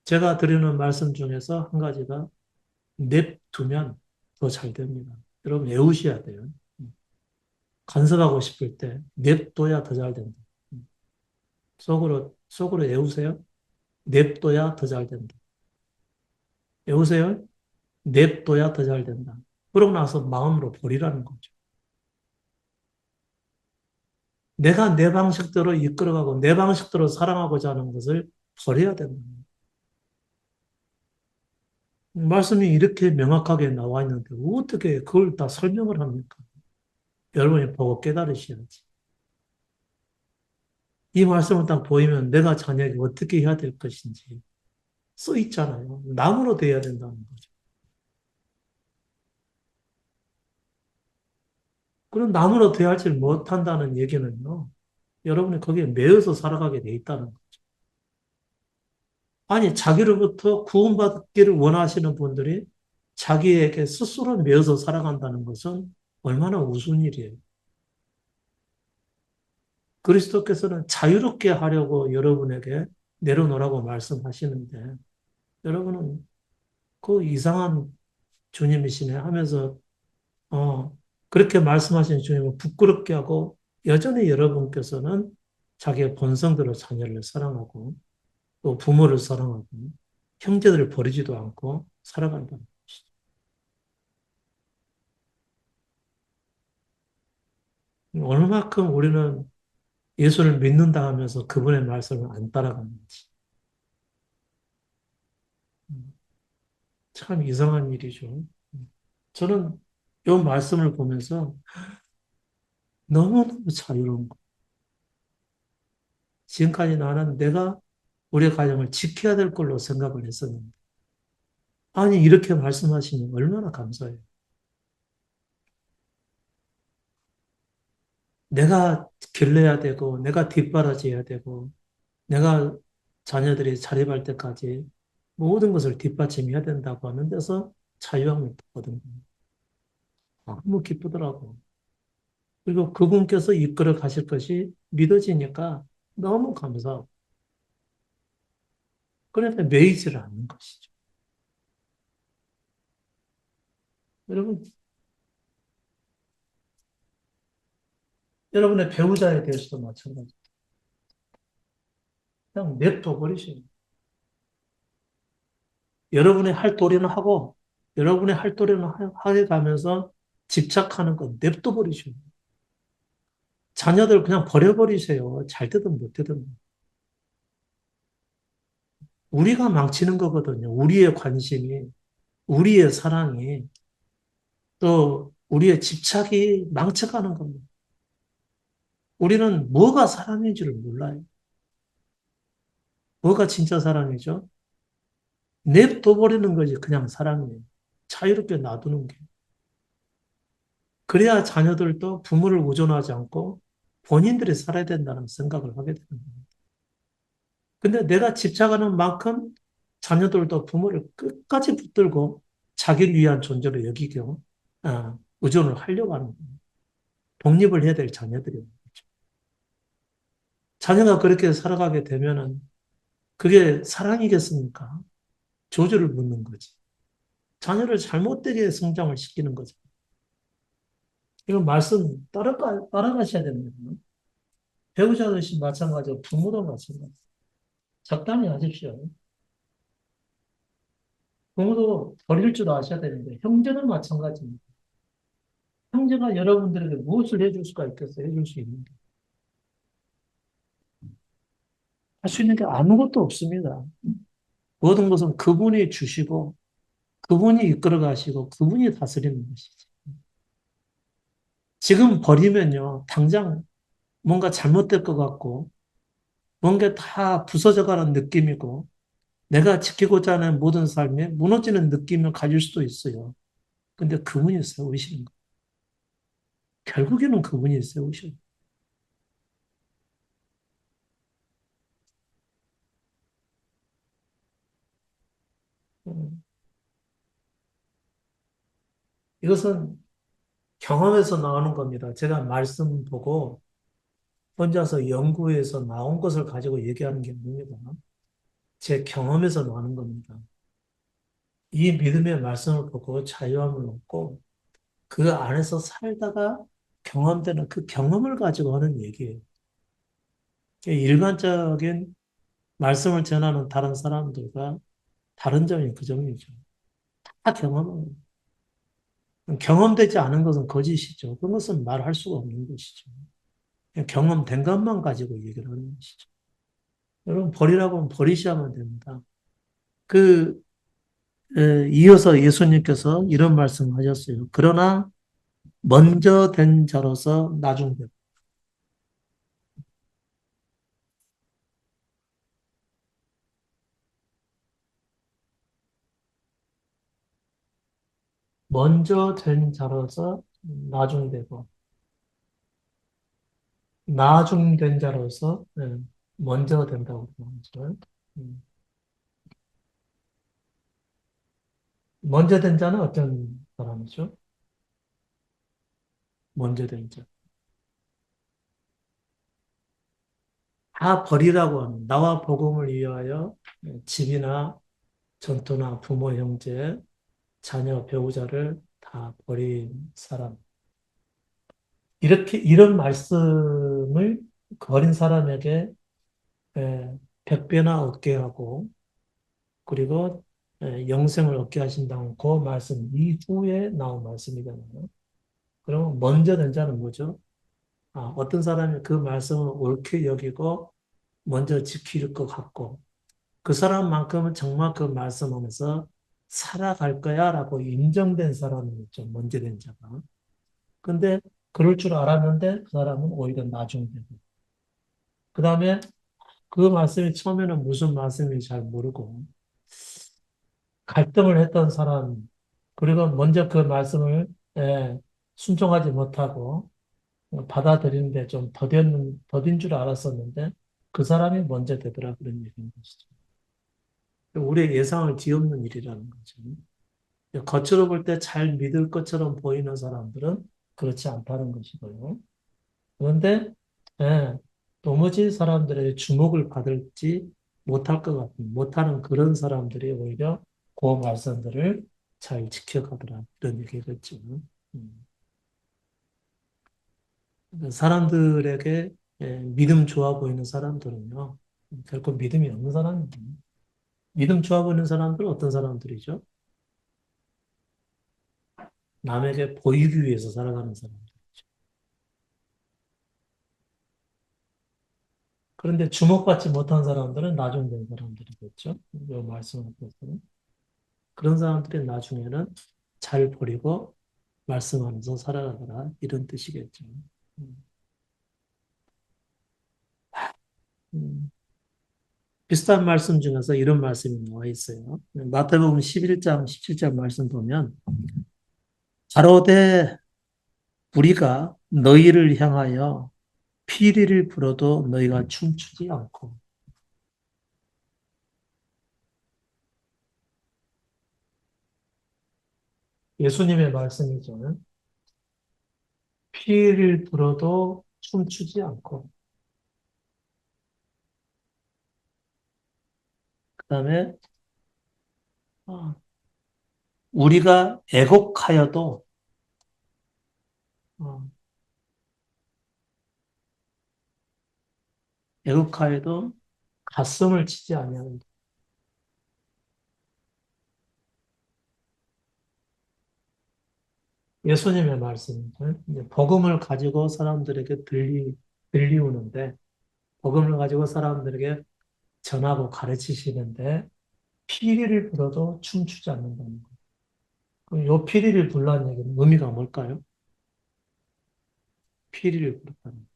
제가 드리는 말씀 중에서 한 가지가 냅두면 더 잘 됩니다. 여러분 외우셔야 돼요. 간섭하고 싶을 때 냅둬야 더 잘 된다. 속으로 외우세요. 냅둬야 더 잘 된다. 외우세요. 냅둬야 더 잘 된다. 그러고 나서 마음으로 버리라는 거죠. 내가 내 방식대로 이끌어가고 내 방식대로 사랑하고자 하는 것을 버려야 된다. 말씀이 이렇게 명확하게 나와 있는데 어떻게 그걸 다 설명을 합니까? 여러분이 보고 깨달으셔야지. 이 말씀을 딱 보이면 내가 자녀에게 어떻게 해야 될 것인지 써 있잖아요. 나무로 돼야 된다는 거죠. 그럼 남으로 대하지 못한다는 얘기는요. 여러분이 거기에 매여서 살아가게 돼 있다는 거. 아니, 자기로부터 구원받기를 원하시는 분들이 자기에게 스스로 매여서 살아간다는 것은 얼마나 우스운 일이에요. 그리스도께서는 자유롭게 하려고 여러분에게 내려놓으라고 말씀하시는데, 여러분은 그 이상한 주님이시네 하면서, 그렇게 말씀하신 주님을 부끄럽게 하고, 여전히 여러분께서는 자기의 본성대로 자녀를 사랑하고, 또 부모를 사랑하고, 형제들을 버리지도 않고 살아간다는 것이죠. 얼마큼 우리는 예수를 믿는다 하면서 그분의 말씀을 안 따라가는지. 참 이상한 일이죠. 저는 이 말씀을 보면서 너무너무 자유로운 거. 지금까지 나는 내가 우리 가정을 지켜야 될 걸로 생각을 했었는데, 아니, 이렇게 말씀하시니 얼마나 감사해요. 내가 길러야 되고, 내가 뒷바라지해야 되고, 내가 자녀들이 자립할 때까지 모든 것을 뒷받침해야 된다고 하는 데서 자유함을 받거든요. 너무 기쁘더라고. 그리고 그분께서 이끌어 가실 것이 믿어지니까 너무 감사하고, 그런데 매이지를 않는 것이죠. 여러분, 여러분의 배우자에 대해서도 마찬가지. 그냥 냅둬 버리세요. 여러분의 할 도리는 하고, 여러분의 할 도리는 하게 가면서 집착하는 건 냅둬 버리세요. 자녀들 그냥 버려버리세요. 잘 되든 못 되든. 우리가 망치는 거거든요. 우리의 관심이, 우리의 사랑이, 또 우리의 집착이 망쳐가는 겁니다. 우리는 뭐가 사랑인지를 몰라요. 뭐가 진짜 사랑이죠? 냅둬 버리는 것이 그냥 사랑이에요. 자유롭게 놔두는 게. 그래야 자녀들도 부모를 의존하지 않고 본인들이 살아야 된다는 생각을 하게 되는 거예요. 근데 내가 집착하는 만큼 자녀들도 부모를 끝까지 붙들고 자기를 위한 존재로 여기고 의존을 하려고 하는 거예요. 독립을 해야 될 자녀들이에요. 자녀가 그렇게 살아가게 되면은 그게 사랑이겠습니까? 조주를 묻는 거지. 자녀를 잘못되게 성장을 시키는 거죠. 이건 말씀 따라가셔야 됩니다. 배우자도 마찬가지고 부모도 마찬가지. 적당히 하십시오. 부모도 버릴 줄 아셔야 되는데 형제는 마찬가지입니다. 형제가 여러분들에게 무엇을 해줄 수가 있겠어요? 해줄 수 있는 게. 할 수 있는 게 아무것도 없습니다. 모든 것은 그분이 주시고 그분이 이끌어 가시고 그분이 다스리는 것이지. 지금 버리면요. 당장 뭔가 잘못될 것 같고 뭔가 다 부서져가는 느낌이고 내가 지키고자 하는 모든 삶에 무너지는 느낌을 가질 수도 있어요. 근데 그분이 세우시는 거. 결국에는 그분이 세우셔요. 음, 이것은 경험에서 나오는 겁니다. 제가 말씀 보고 혼자서 연구해서 나온 것을 가지고 얘기하는 게 아닙니다. 제 경험에서 나오는 겁니다. 이 믿음의 말씀을 보고 자유함을 얻고 그 안에서 살다가 경험되는 그 경험을 가지고 하는 얘기예요. 일반적인 말씀을 전하는 다른 사람들과 다른 점이 그 점이죠. 다 경험은 경험되지 않은 것은 거짓이죠. 그것은 말할 수가 없는 것이죠. 그냥 경험된 것만 가지고 얘기를 하는 것이죠. 여러분 버리라고 하면 버리셔야만 됩니다. 그 이어서 예수님께서 이런 말씀하셨어요. 그러나 먼저 된 자로서 나중 된 먼저 된 자로서 나중 되고 나중된 자로서 먼저 된다고 보는 거죠. 음. 먼저 된 자는 어떤 사람이죠? 먼저 된 자. 다 버리라고 하는 나와 복음을 위하여 집이나 전토나 부모, 형제, 자녀, 배우자를 다 버린 사람. 이렇게 이런 말씀을 버린 사람에게 에, 백배나 얻게 하고 그리고 영생을 얻게 하신다는 그 말씀 이후에 나온 말씀이잖아요. 그러면 먼저 된 자는 뭐죠? 어떤 사람이 그 말씀을 옳게 여기고 먼저 지킬 것 같고 그 사람만큼은 정말 그 말씀 안에서 살아갈 거야라고 인정된 사람이 좀 먼저 된 자가. 근데 그럴 줄 알았는데 그 사람은 오히려 나중 되고. 그 다음에 그 말씀이 처음에는 무슨 말씀인지 잘 모르고 갈등을 했던 사람, 그리고 먼저 그 말씀을 순종하지 못하고 받아들이는데 좀 더딘 줄 알았었는데 그 사람이 먼저 되더라 그런 얘기인 것이죠. 우리의 예상을 뒤엎는 일이라는 거죠. 겉으로 볼 때 잘 믿을 것처럼 보이는 사람들은 그렇지 않다는 것이고요. 그런데 예, 도무지 사람들의 주목을 받을지 못할 것 같은, 못하는 그런 사람들이 오히려 그 말씀들을 잘 지켜가더라. 이런 얘기겠죠. 음. 사람들에게 믿음 좋아 보이는 사람들은요, 결코 믿음이 없는 사람입니다. 믿음 좋아 보이는 사람들은 어떤 사람들이죠? 남에게 보이기 위해서 살아가는 사람들. 그런데 주목받지 못한 사람들은 나중된 사람들이겠죠. 이 말씀을 보서는. 그런 사람들이 나중에는 잘 버리고 말씀 안에서 살아가더라. 이런 뜻이겠죠. 음, 음. 비슷한 말씀 중에서 이런 말씀이 나와 있어요. 마태복음 11장, 17장 말씀 보면 가로되 우리가 너희를 향하여 피리를 불어도 너희가 춤추지 않고 예수님의 말씀이죠. 피리를 불어도 춤추지 않고 그다음에 어, 우리가 애곡하여도 어, 애국하여도 가슴을 치지 아니하는다. 예수님의 말씀입니다. 이제 복음을 가지고 사람들에게 들리우는데, 복음을 가지고 사람들에게 전하고 가르치시는데, 피리를 불어도 춤추지 않는다는 거예요. 그럼 요 피리를 불라는 얘기는 의미가 뭘까요? 피리를 불었다는.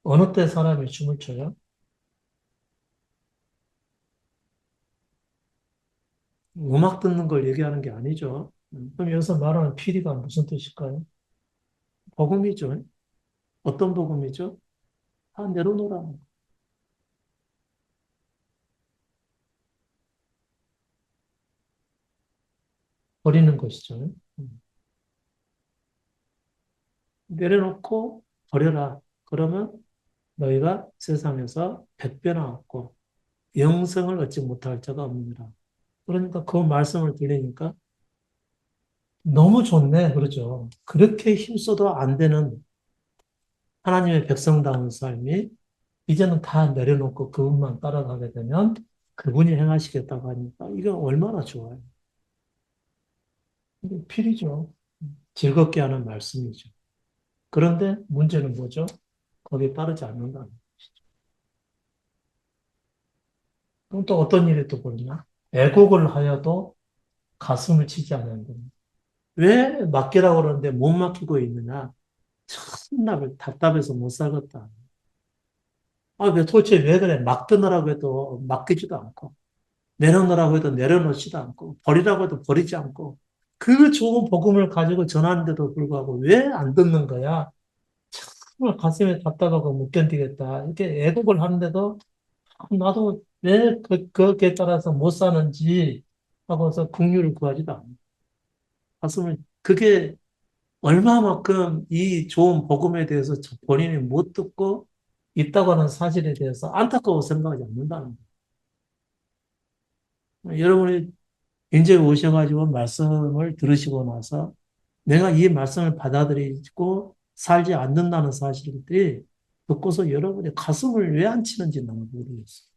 어느 때 사람이 춤을 춰요? 음악 듣는 걸 얘기하는 게 아니죠. 그럼 여기서 말하는 피리가 무슨 뜻일까요? 복음이죠. 어떤 복음이죠? 다 내려놓으라. 버리는 것이죠. 내려놓고 버려라. 그러면 너희가 세상에서 백배나 얻고 영생을 얻지 못할 자가 없느니라. 그러니까 그 말씀을 들으니까 너무 좋네. 그러죠. 그렇게 힘써도 안 되는 하나님의 백성다운 삶이 이제는 다 내려놓고 그분만 따라가게 되면 그분이 행하시겠다고 하니까 이게 얼마나 좋아요. 이게 필이죠. 즐겁게 하는 말씀이죠. 그런데 문제는 뭐죠? 거기에 따르지 않는다. 그럼 또 어떤 일이 또 벌어지나? 애곡을 하여도 가슴을 치지 않는다. 왜 맡기라고 그러는데 못 맡기고 있느냐? 참나 답답해서 못 살겠다. 왜 도대체 왜 그래? 맡겨놓으라고 해도 맡기지도 않고, 내려놓으라고 해도 내려놓지도 않고, 버리라고 해도 버리지 않고, 그 좋은 복음을 가지고 전하는데도 불구하고 왜 안 듣는 거야? 정말 가슴에 답답하고 못 견디겠다. 이렇게 애국을 하는데도 나도 왜 거기에 따라서 못 사는지 하고서 긍휼을 구하지도 않아. 가슴을, 그게 얼마만큼 이 좋은 복음에 대해서 본인이 못 듣고 있다고 하는 사실에 대해서 안타까워 생각하지 않는다는 거예요. 여러분이 이제 오셔가지고 말씀을 들으시고 나서 내가 이 말씀을 받아들이고 살지 않는다는 사실들이 듣고서 여러분의 가슴을 왜 안 치는지 나는 모르겠어요.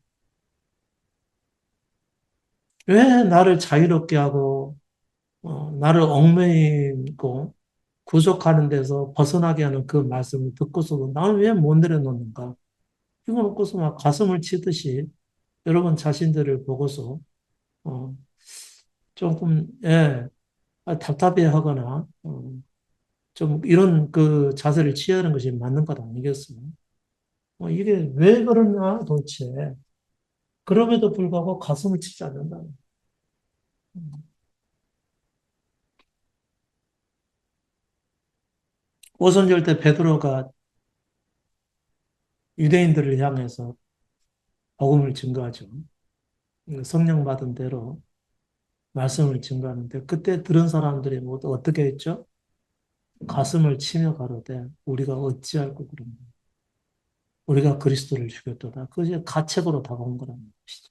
왜 나를 자유롭게 하고 나를 얽매이고 구속하는 데서 벗어나게 하는 그 말씀을 듣고서도 나는 왜 못 내려놓는가? 이거 놓고서 막 가슴을 치듯이 여러분 자신들을 보고서 어, 조금 답답해 하거나 좀 이런 그 자세를 취하는 것이 맞는 것 아니겠어요? 이게 왜 그러냐 도대체. 그럼에도 불구하고 가슴을 치지 않는다. 오순절 때 베드로가 유대인들을 향해서 복음을 증거하죠. 성령 받은 대로 말씀을 증거하는데 그때 들은 사람들이 모두 어떻게 했죠? 가슴을 치며 가로되 우리가 어찌할꼬 그런가. 우리가 그리스도를 죽였도다. 그게 가책으로 다가온 거라는 것이죠.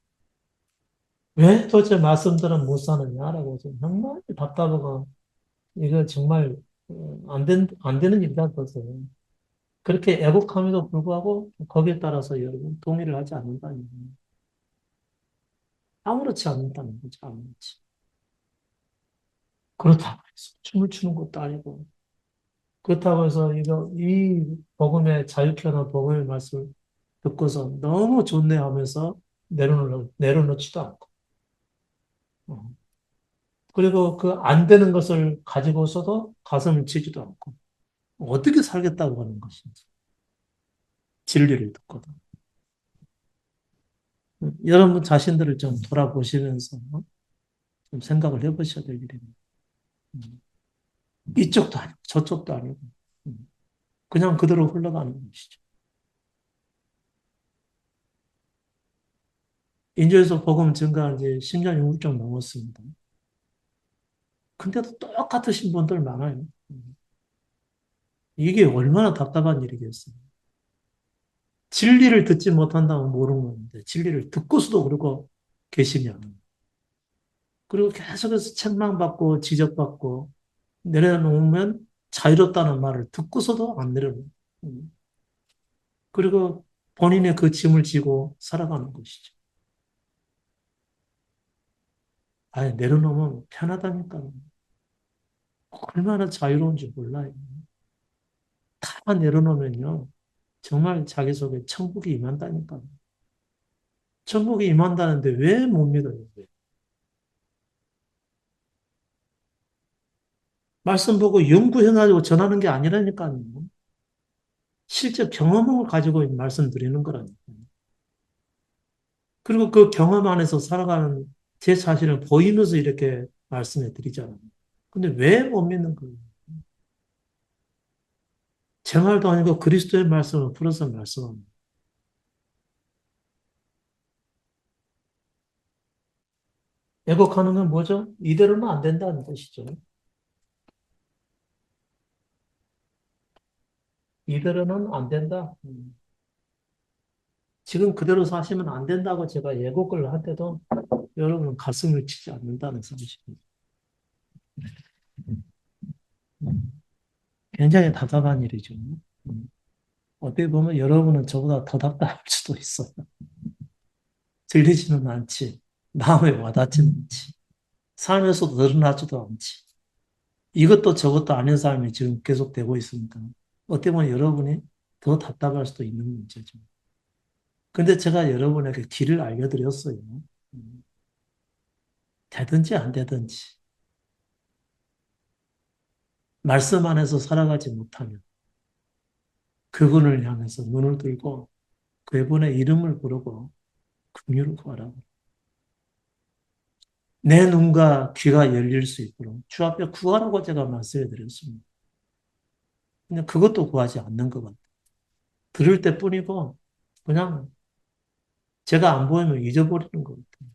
왜 도대체 말씀들은 못 사느냐라고 정말 답답하고 이거 정말 안 되는 일이다 그것은. 그렇게 애국함에도 불구하고 거기에 따라서 여러분 동의를 하지 않는다는 거예요. 아무렇지 않는다는 거죠. 아무렇지. 그렇다고 해서 춤을 추는 것도 아니고 그렇다고 해서 이 복음의 자유케 하는 복음의 말씀을 듣고서 너무 좋네 하면서 내려놓지도 않고 어. 그리고 그 안 되는 것을 가지고서도 가슴을 치지도 않고 어떻게 살겠다고 하는 것인지 진리를 듣거든. 여러분 자신들을 좀 돌아보시면서 좀 생각을 해보셔야 될 일입니다. 음. 이쪽도 아니고 저쪽도 아니고 그냥 그대로 흘러가는 것이죠. 인도에서 복음 증가한 지 10년 훌쩍 넘었습니다. 근데도 똑같으신 분들 많아요. 이게 얼마나 답답한 일이겠어요. 진리를 듣지 못한다면 모르는 건데, 진리를 듣고서도 그러고 계시면, 그리고 계속해서 책망받고 지적받고 내려놓으면 자유롭다는 말을 듣고서도 안 내려놓고, 그리고 본인의 그 짐을 지고 살아가는 것이죠. 아예 내려놓으면 편하다니까. 얼마나 자유로운지 몰라요. 다 내려놓으면요. 정말 자기 속에 천국이 임한다니까. 천국이 임한다는데 왜 못 믿어요? 왜? 말씀 보고 연구해가지고 전하는 게 아니라니까요. 실제 경험을 가지고 말씀드리는 거라니까요. 그리고 그 경험 안에서 살아가는 제 자신을 보이면서 이렇게 말씀해 드리잖아요. 근데 왜 못 믿는 거예요? 제 말도 아니고 그리스도의 말씀을 풀어서 말씀합니다. 왜곡하는 건 뭐죠? 이대로는 안 된다는 뜻이죠. 이대로는 안 된다. 지금 그대로 사시면 안 된다고 제가 예고를 할 때도 여러분은 가슴을 치지 않는다는 사실입니다. 굉장히 답답한 일이죠. 어떻게 보면 여러분은 저보다 더 답답할 수도 있어요. 들리지는 않지. 마음에 와닿지는 않지. 삶에서 드러나지도 않지. 이것도 저것도 아닌 삶이 지금 계속 되고 있으니까. 어떻게 보면 여러분이 더 답답할 수도 있는 문제죠. 근데 제가 여러분에게 길을 알려드렸어요. 음, 되든지 안 되든지. 말씀 안에서 살아가지 못하면 그분을 향해서 눈을 들고 그분의 이름을 부르고 긍휼을 구하라고. 내 눈과 귀가 열릴 수 있도록 주 앞에 구하라고 제가 말씀해 드렸습니다. 근데 그것도 구하지 않는 것 같아요. 들을 때뿐이고 그냥 제가 안 보이면 잊어버리는 것 같아요.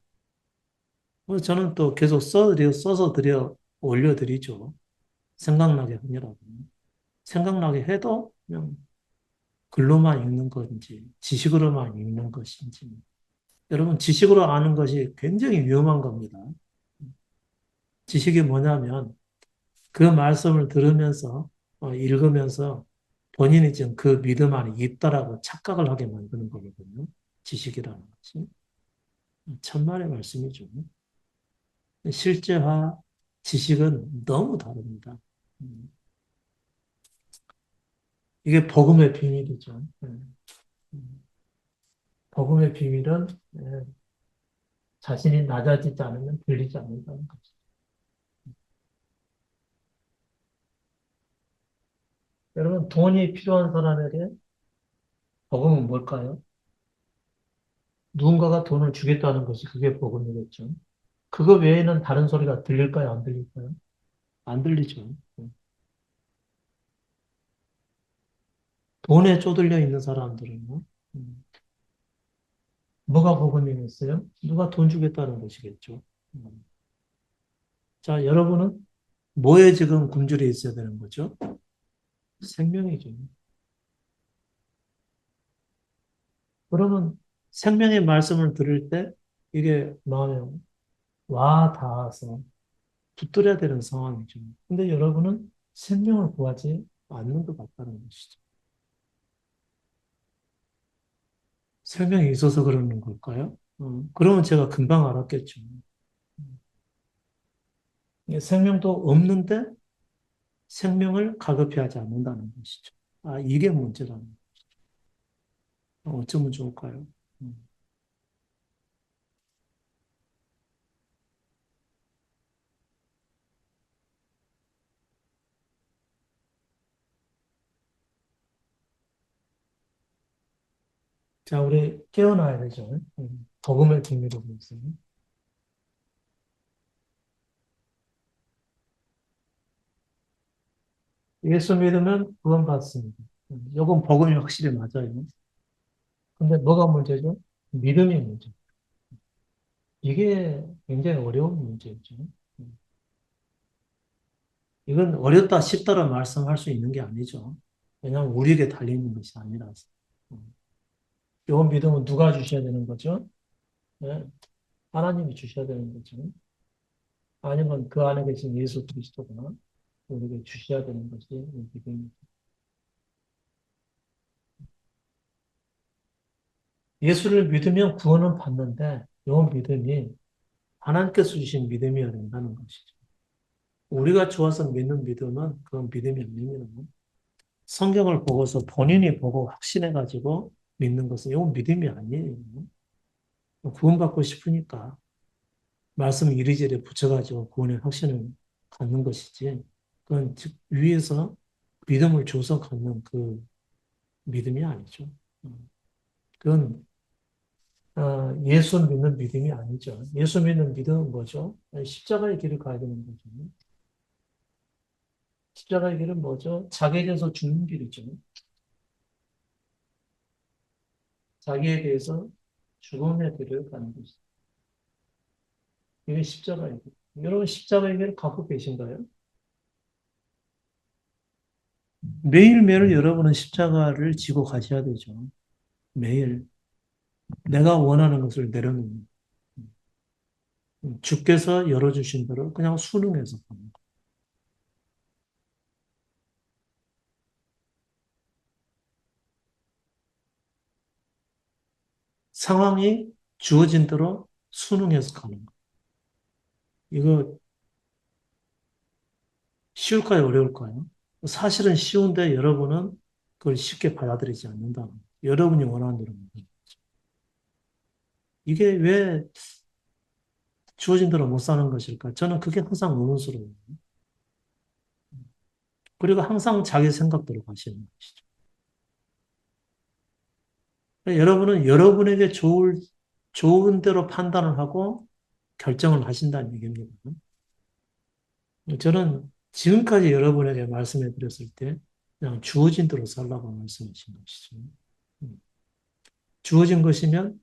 그래서 저는 또 계속 써서 드려 올려드리죠. 생각나게 하느라고. 생각나게 해도 그냥 글로만 읽는 건지 지식으로만 읽는 것인지. 여러분, 지식으로 아는 것이 굉장히 위험한 겁니다. 지식이 뭐냐면 그 말씀을 들으면서 읽으면서 본인이 지금 그 믿음 안에 있다라고 착각을 하게 만드는 거거든요. 지식이라는 것이. 천만의 말씀이죠. 실제와 지식은 너무 다릅니다. 음, 이게 복음의 비밀이죠. 음, 복음의 비밀은 자신이 낮아지지 않으면 들리지 않는다는 거죠. 여러분, 돈이 필요한 사람에게 복음은 뭘까요? 누군가가 돈을 주겠다는 것이 그게 복음이겠죠. 그거 외에는 다른 소리가 들릴까요? 안 들릴까요? 안 들리죠. 돈에 쪼들려 있는 사람들은요. 음, 뭐가 복음이겠어요? 누가 돈 주겠다는 것이겠죠. 음. 자, 여러분은 뭐에 지금 굶주려 있어야 되는 거죠? 생명이죠. 그러면 생명의 말씀을 들을 때 이게 마음에 와 닿아서 붙들어야 되는 상황이죠. 근데 여러분은 생명을 구하지 않는 것 같다는 것이죠. 생명이 있어서 그러는 걸까요? 그러면 제가 금방 알았겠죠. 이게 생명도 없는데 생명을 가급해하지 않는다는 것이죠. 아, 이게 문제라는. 어쩌면 좋을까요? 음. 자, 우리 깨어나야 되죠. 복음의 비밀을 위해서. 예수 믿으면 구원받습니다. 이건 복음이 확실히 맞아요. 근데 뭐가 문제죠? 믿음이 문제. 이게 굉장히 어려운 문제죠. 음. 이건 어렵다 쉽다라 말씀할 수 있는 게 아니죠. 왜냐하면 우리에게 달리는 것이 아니라서. 이 믿음은 누가 주셔야 되는 거죠? 네, 하나님이 주셔야 되는 거죠. 아니면 그 안에 계신 예수 그리스도가 우리에게 주셔야 되는 것이 이 믿음입니다. 예수를 믿으면 구원은 받는데 이 믿음이 하나님께서 주신 믿음이어야 된다는 것이죠. 우리가 좋아서 믿는 믿음은 그건 믿음이 아닙니다. 성경을 보고서 본인이 보고 확신해가지고 믿는 것은 이건 믿음이 아니에요. 구원받고 싶으니까 말씀 이리저리 붙여가지고 구원의 확신을 갖는 것이지. 그건 즉 위에서 믿음을 줘서 갖는 그 믿음이 아니죠. 그건 예수 믿는 믿음이 아니죠. 예수 믿는 믿음은 뭐죠? 십자가의 길을 가야 되는 거죠. 십자가의 길은 뭐죠? 자기에 대해서 죽는 길이죠. 자기에 대해서 죽음의 길을 가는 것이죠. 이게 십자가의 길. 여러분 십자가의 길을 갖고 계신가요? 매일매일 여러분은 십자가를 지고 가셔야 되죠. 매일. 내가 원하는 것을 내려놓는. 주께서 열어주신 대로 그냥 순응해서 가는 거예요. 상황이 주어진 대로 순응해서 가는 거예요. 이거 쉬울까요? 어려울까요? 사실은 쉬운데 여러분은 그걸 쉽게 받아들이지 않는다. 여러분이 원하는 대로. 이게 왜 주어진 대로 못 사는 것일까? 저는 그게 항상 의문스러워요. 그리고 항상 자기 생각대로 가시는 것이죠. 여러분은 여러분에게 좋은 대로 판단을 하고 결정을 하신다는 얘기입니다. 저는 지금까지 여러분에게 말씀해 드렸을 때 그냥 주어진 대로 살라고 말씀하신 것이죠. 음. 주어진 것이면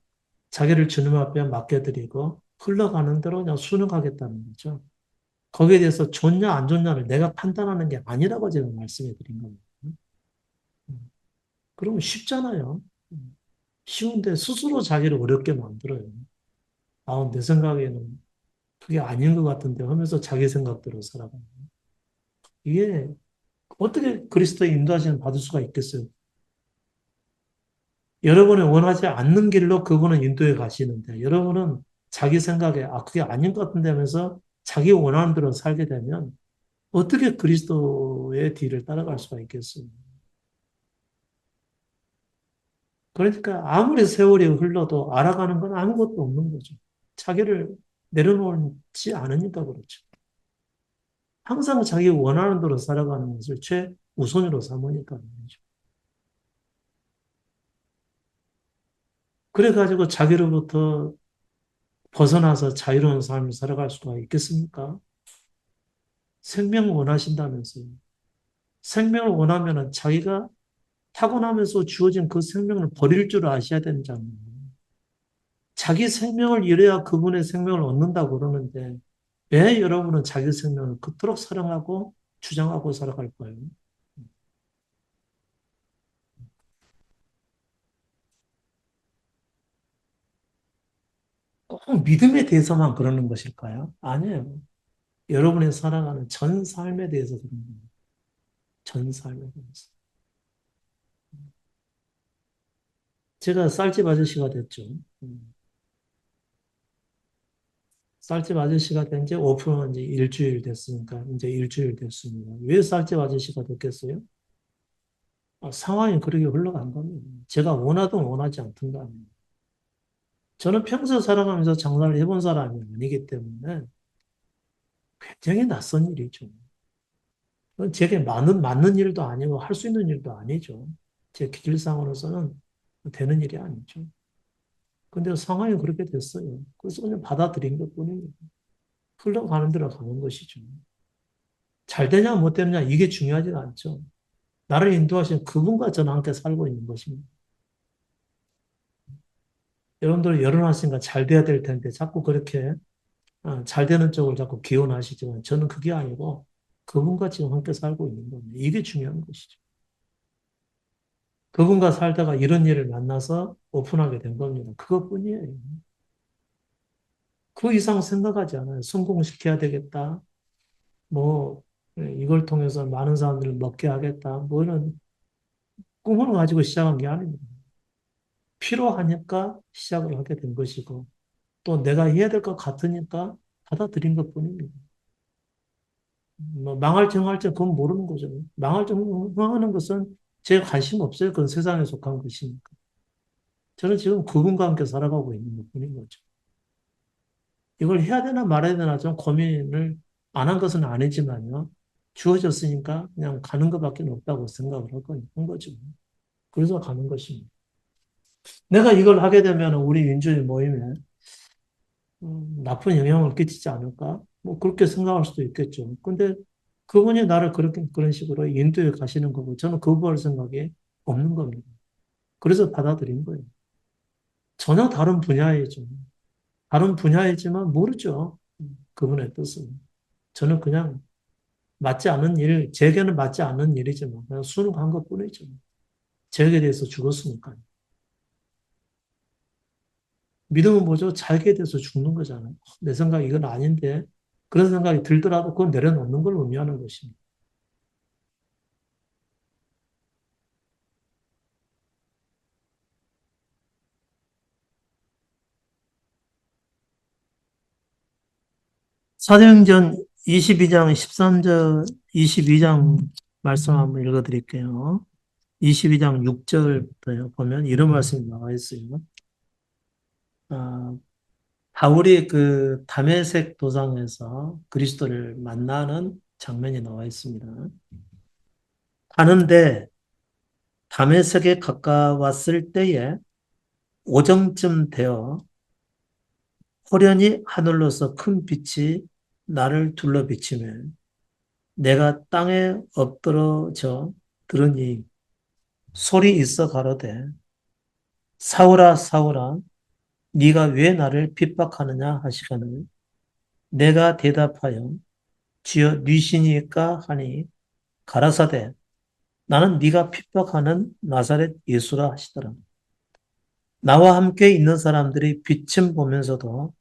자기를 주님 앞에 맡겨드리고 흘러가는 대로 그냥 순응하겠다는 거죠. 거기에 대해서 좋냐 안 좋냐를 내가 판단하는 게 아니라고 제가 말씀해 드린 겁니다. 그러면 쉽잖아요. 쉬운데 스스로 자기를 어렵게 만들어요. 아, 내 생각에는 그게 아닌 것 같은데 하면서 자기 생각대로 살아가요. 이게 어떻게 그리스도의 인도하심을 받을 수가 있겠어요? 여러분이 원하지 않는 길로 그분은 인도해 가시는데 여러분은 자기 생각에 아, 그게 아닌 것 같은데 하면서 자기 원하는 대로 살게 되면 어떻게 그리스도의 뒤를 따라갈 수가 있겠어요? 그러니까 아무리 세월이 흘러도 알아가는 건 아무것도 없는 거죠. 자기를 내려놓지 않으니까 그렇죠. 항상 자기 원하는 대로 살아가는 것을 최우선으로 삼으니까 말이죠. 그래가지고 자기로부터 벗어나서 자유로운 삶을 살아갈 수가 있겠습니까? 생명을 원하신다면서요. 생명을 원하면은 자기가 타고나면서 주어진 그 생명을 버릴 줄 아셔야 되잖아요. 자기 생명을 잃어야 그분의 생명을 얻는다고 그러는데 왜 여러분은 자기 생명을 그토록 사랑하고 주장하고 살아갈 거예요? 꼭 믿음에 대해서만 그러는 것일까요? 아니에요. 여러분의 살아가는 전 삶에 대해서 그런 거예요. 전 삶에 대해서. 제가 쌀집 아저씨가 됐죠. 음. 쌀집 아저씨가 된 지 오픈한 지 일주일 됐으니까 이제 일주일 됐습니다. 왜 쌀집 아저씨가 됐겠어요? 아, 상황이 그렇게 흘러간 겁니다. 제가 원하든 원하지 않든 간에. 저는 평소 살아가면서 장사를 해본 사람이 아니기 때문에 굉장히 낯선 일이죠. 그건 제게 맞는 일도 아니고 할 수 있는 일도 아니죠. 제 기질상으로서는 되는 일이 아니죠. 근데 상황이 그렇게 됐어요. 그래서 그냥 받아들인 것 뿐입니다. 흘러가는 대로 가는 것이죠. 잘 되냐 못 되느냐 이게 중요하지 않죠. 나를 인도하신 그분과 저는 함께 살고 있는 것입니다. 여러분들 결혼하시니까 잘 돼야 될 텐데 자꾸 그렇게 잘 되는 쪽을 자꾸 기원하시지만 저는 그게 아니고 그분과 지금 함께 살고 있는 겁니다. 이게 중요한 것이죠. 그분과 살다가 이런 일을 만나서 오픈하게 된 겁니다. 그것뿐이에요. 그 이상 생각하지 않아요. 성공시켜야 되겠다. 뭐 이걸 통해서 많은 사람들을 먹게 하겠다. 뭐 이런 꿈을 가지고 시작한 게 아닙니다. 필요하니까 시작을 하게 된 것이고 또 내가 해야 될 것 같으니까 받아들인 것뿐입니다. 뭐 망할지 흥할지 그건 모르는 거죠. 망할지 흥하는 것은 제 관심 없어요. 그건 세상에 속한 것이니까. 저는 지금 그분과 함께 살아가고 있는 것뿐인 거죠. 이걸 해야 되나 말아야 되나 좀 고민을 안 한 것은 아니지만요. 주어졌으니까 그냥 가는 것밖에 없다고 생각을 한 거죠. 그래서 가는 것입니다. 내가 이걸 하게 되면 우리 민주의 모임에 나쁜 영향을 끼치지 않을까? 뭐 그렇게 생각할 수도 있겠죠. 근데 그분이 나를 그렇게 그런 식으로 인도에 가시는 거고 저는 그걸 생각이 없는 겁니다. 그래서 받아들인 거예요. 전혀 다른 분야이죠. 다른 분야이지만 모르죠. 그분의 뜻은. 저는 그냥 맞지 않은 일, 제게는 맞지 않는 일이지만 그냥 순응한 것뿐이죠. 제게 대해서 죽었으니까요. 믿음은 뭐죠? 자기에 대해서 죽는 거잖아요. 내 생각 이건 아닌데 그런 생각이 들더라도 그건 내려놓는 걸 의미하는 것입니다. 사도행전 22장 13절, 22장 말씀 한번 읽어드릴게요. 22장 6절부터 보면 이런 말씀이 나와 있어요. 아, 바울이 그 다메섹 도상에서 그리스도를 만나는 장면이 나와 있습니다. 가는데 다메섹에 가까웠을 때에 오정쯤 되어 호련히 하늘로서 큰 빛이 나를 둘러 비치며 내가 땅에 엎드러져 들으니 소리 있어 가로되 사울아 사울아 네가 왜 나를 핍박하느냐 하시거늘 내가 대답하여 주여 니시니까 하니 가라사대 나는 네가 핍박하는 나사렛 예수라 하시더라. 나와 함께 있는 사람들이 빛을 보면서도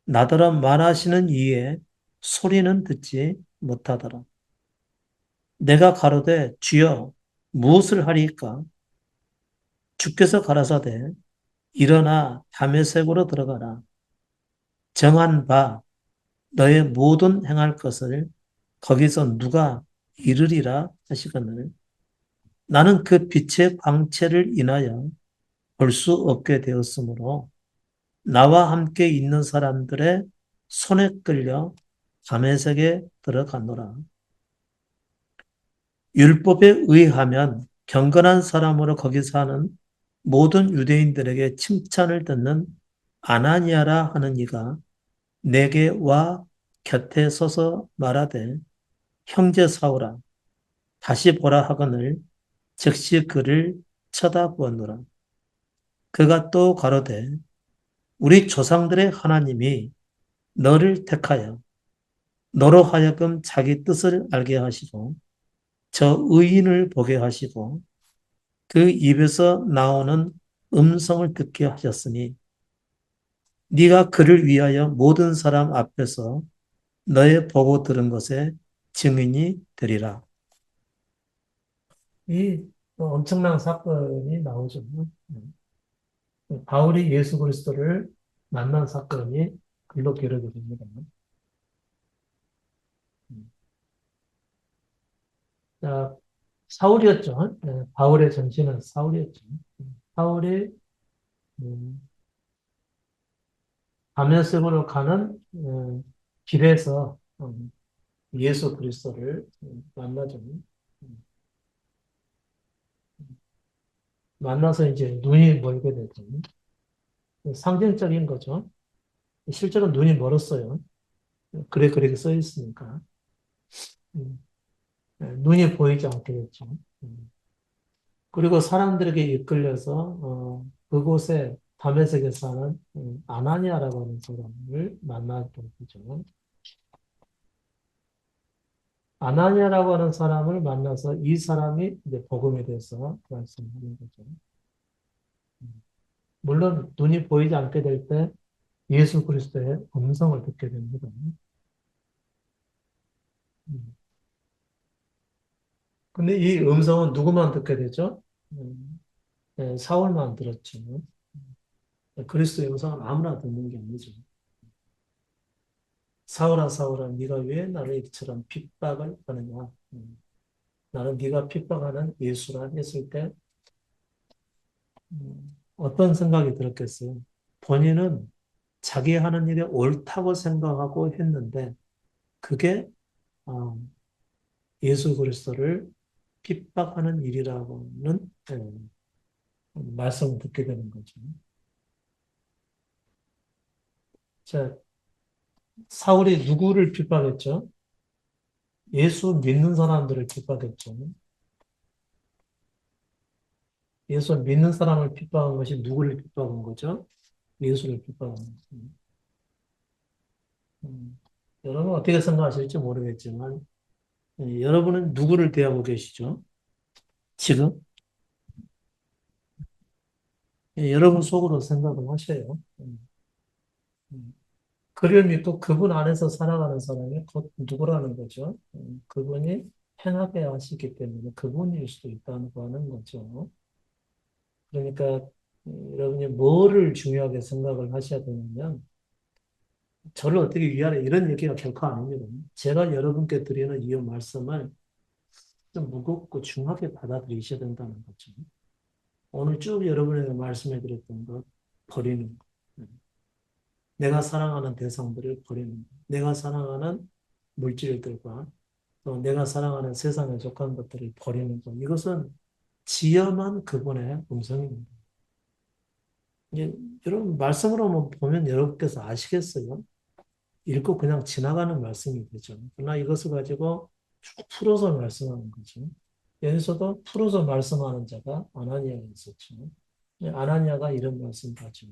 나더러 말하시는 이에 소리는 듣지 못하더라. 내가 가로되 주여 무엇을 하리이까? 주께서 가라사대 일어나 다메섹으로 들어가라. 정한 바 너의 모든 행할 것을 거기서 누가 이르리라 하시거늘 나는 그 빛의 광채를 인하여 볼 수 없게 되었으므로 나와 함께 있는 사람들의 손에 끌려 다메섹에 들어갔노라. 율법에 의하면 경건한 사람으로 거기 사는 모든 유대인들에게 칭찬을 듣는 아나니아라 하는 이가 내게 와 곁에 서서 말하되 형제 사울아 다시 보라 하거늘 즉시 그를 쳐다보았노라. 그가 또 가로되 우리 조상들의 하나님이 너를 택하여 너로 하여금 자기 뜻을 알게 하시고 저 의인을 보게 하시고 그 입에서 나오는 음성을 듣게 하셨으니 네가 그를 위하여 모든 사람 앞에서 너의 보고 들은 것에 증인이 되리라. 이 엄청난 사건이 나오죠. 바울이 예수 그리스도를 만난 사건이 글로 기록이 됩니다. 자, 사울이었죠. 바울의 전신은 사울이었죠. 사울이 음, 다메섹으로 가는 길에서 예수 그리스도를 만나죠. 만나서 이제 눈이 멀게 되죠. 상징적인 거죠. 실제로 눈이 멀었어요. 그래, 그렇게 써 있으니까. 음, 눈이 보이지 않게 됐죠. 음. 그리고 사람들에게 이끌려서, 그곳에 다메섹에 사는 아나니아라고 하는 사람을 만나게 되죠. 아나니아라고 하는 사람을 만나서 이 사람이 이제 복음에 대해서 말씀하는 거죠. 물론 눈이 보이지 않게 될 때 예수 그리스도의 음성을 듣게 됩니다. 음. 근데 이 음성은 누구만 듣게 되죠? 사울만 들었죠. 그리스도의 음성은 아무나 듣는 게 아니죠. 사울아 사울아 네가 왜 나를 이처럼 핍박을 하느냐? 나는 네가 핍박하는 예수라 했을 때 어떤 생각이 들었겠어요? 본인은 자기 하는 일이 옳다고 생각하고 했는데 그게 어, 예수 그리스도를 핍박하는 일이라고는 말씀을 듣게 되는 거죠. 자, 사울이 누구를 핍박했죠? 예수 믿는 사람들을 핍박했죠. 예수 믿는 사람을 핍박한 것이 누구를 핍박한 거죠? 예수를 핍박한 거죠. 음, 여러분 어떻게 생각하실지 모르겠지만 여러분은 누구를 대하고 계시죠? 지금 여러분 속으로 생각을 하셔요. 음. 그를 믿고 그분 안에서 살아가는 사람이 곧 누구라는 거죠? 그분이 행하게 하시기 때문에 그분일 수도 있다는 거죠. 그러니까 여러분이 뭐를 중요하게 생각을 하셔야 되냐면 저를 어떻게 위하라 이런 얘기가 결코 아닙니다. 제가 여러분께 드리는 이 말씀을 좀 무겁고 중하게 받아들이셔야 된다는 거죠. 오늘 쭉 여러분에게 말씀해 드렸던 것 버리는 것. 내가 사랑하는 대상들을 버리는 것. 내가 사랑하는 물질들과 또 내가 사랑하는 세상에 속한 것들을 버리는 것. 이것은 지엄한 그분의 음성입니다. 이제 여러분 말씀으로 보면 여러분께서 아시겠어요? 읽고 그냥 지나가는 말씀이 되죠. 그러나 이것을 가지고 쭉 풀어서 말씀하는 거죠. 여기서도 풀어서 말씀하는 자가 아나니아가 있었죠. 아나니아가 이런 말씀을 하죠.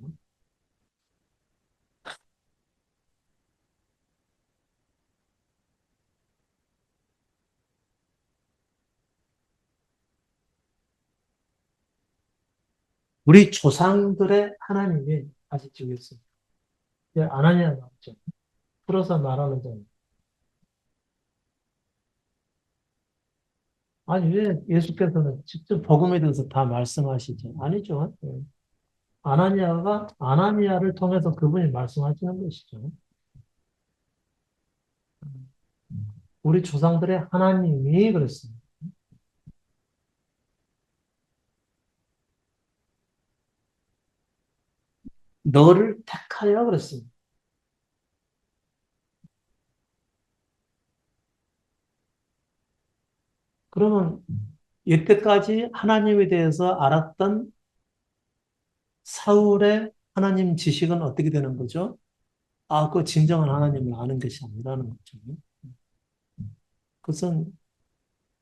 우리 조상들의 하나님이 다시 지겠습니다. 아나니아 나왔죠. 풀어서 말하는 자. 아니, 왜 예수께서는 직접 복음에 대해서 다 말씀하시죠? 아니죠. 아나니아를 통해서 그분이 말씀하시는 것이죠. 우리 조상들의 하나님이 그랬습니다. 너를 택하여 그랬습니다. 그러면 이때까지 하나님에 대해서 알았던 사울의 하나님 지식은 어떻게 되는 거죠? 아, 그 진정한 하나님을 아는 것이 아니라는 거죠. 그것은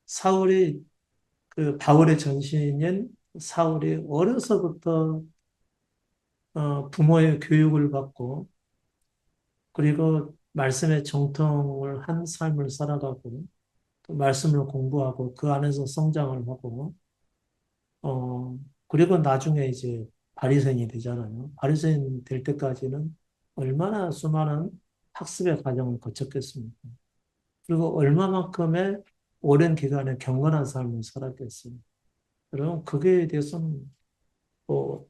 사울이 그 바울의 전신인 사울이 어려서부터 부모의 교육을 받고 그리고 말씀에 정통을 한 삶을 살아가고 또 말씀을 공부하고 그 안에서 성장을 하고 어 그리고 나중에 이제 바리새인이 되잖아요. 바리새인 될 때까지는 얼마나 수많은 학습의 과정을 거쳤겠습니까? 그리고 얼마만큼의 오랜 기간에 경건한 삶을 살았겠어요. 여러분, 그게 대해서는 뭐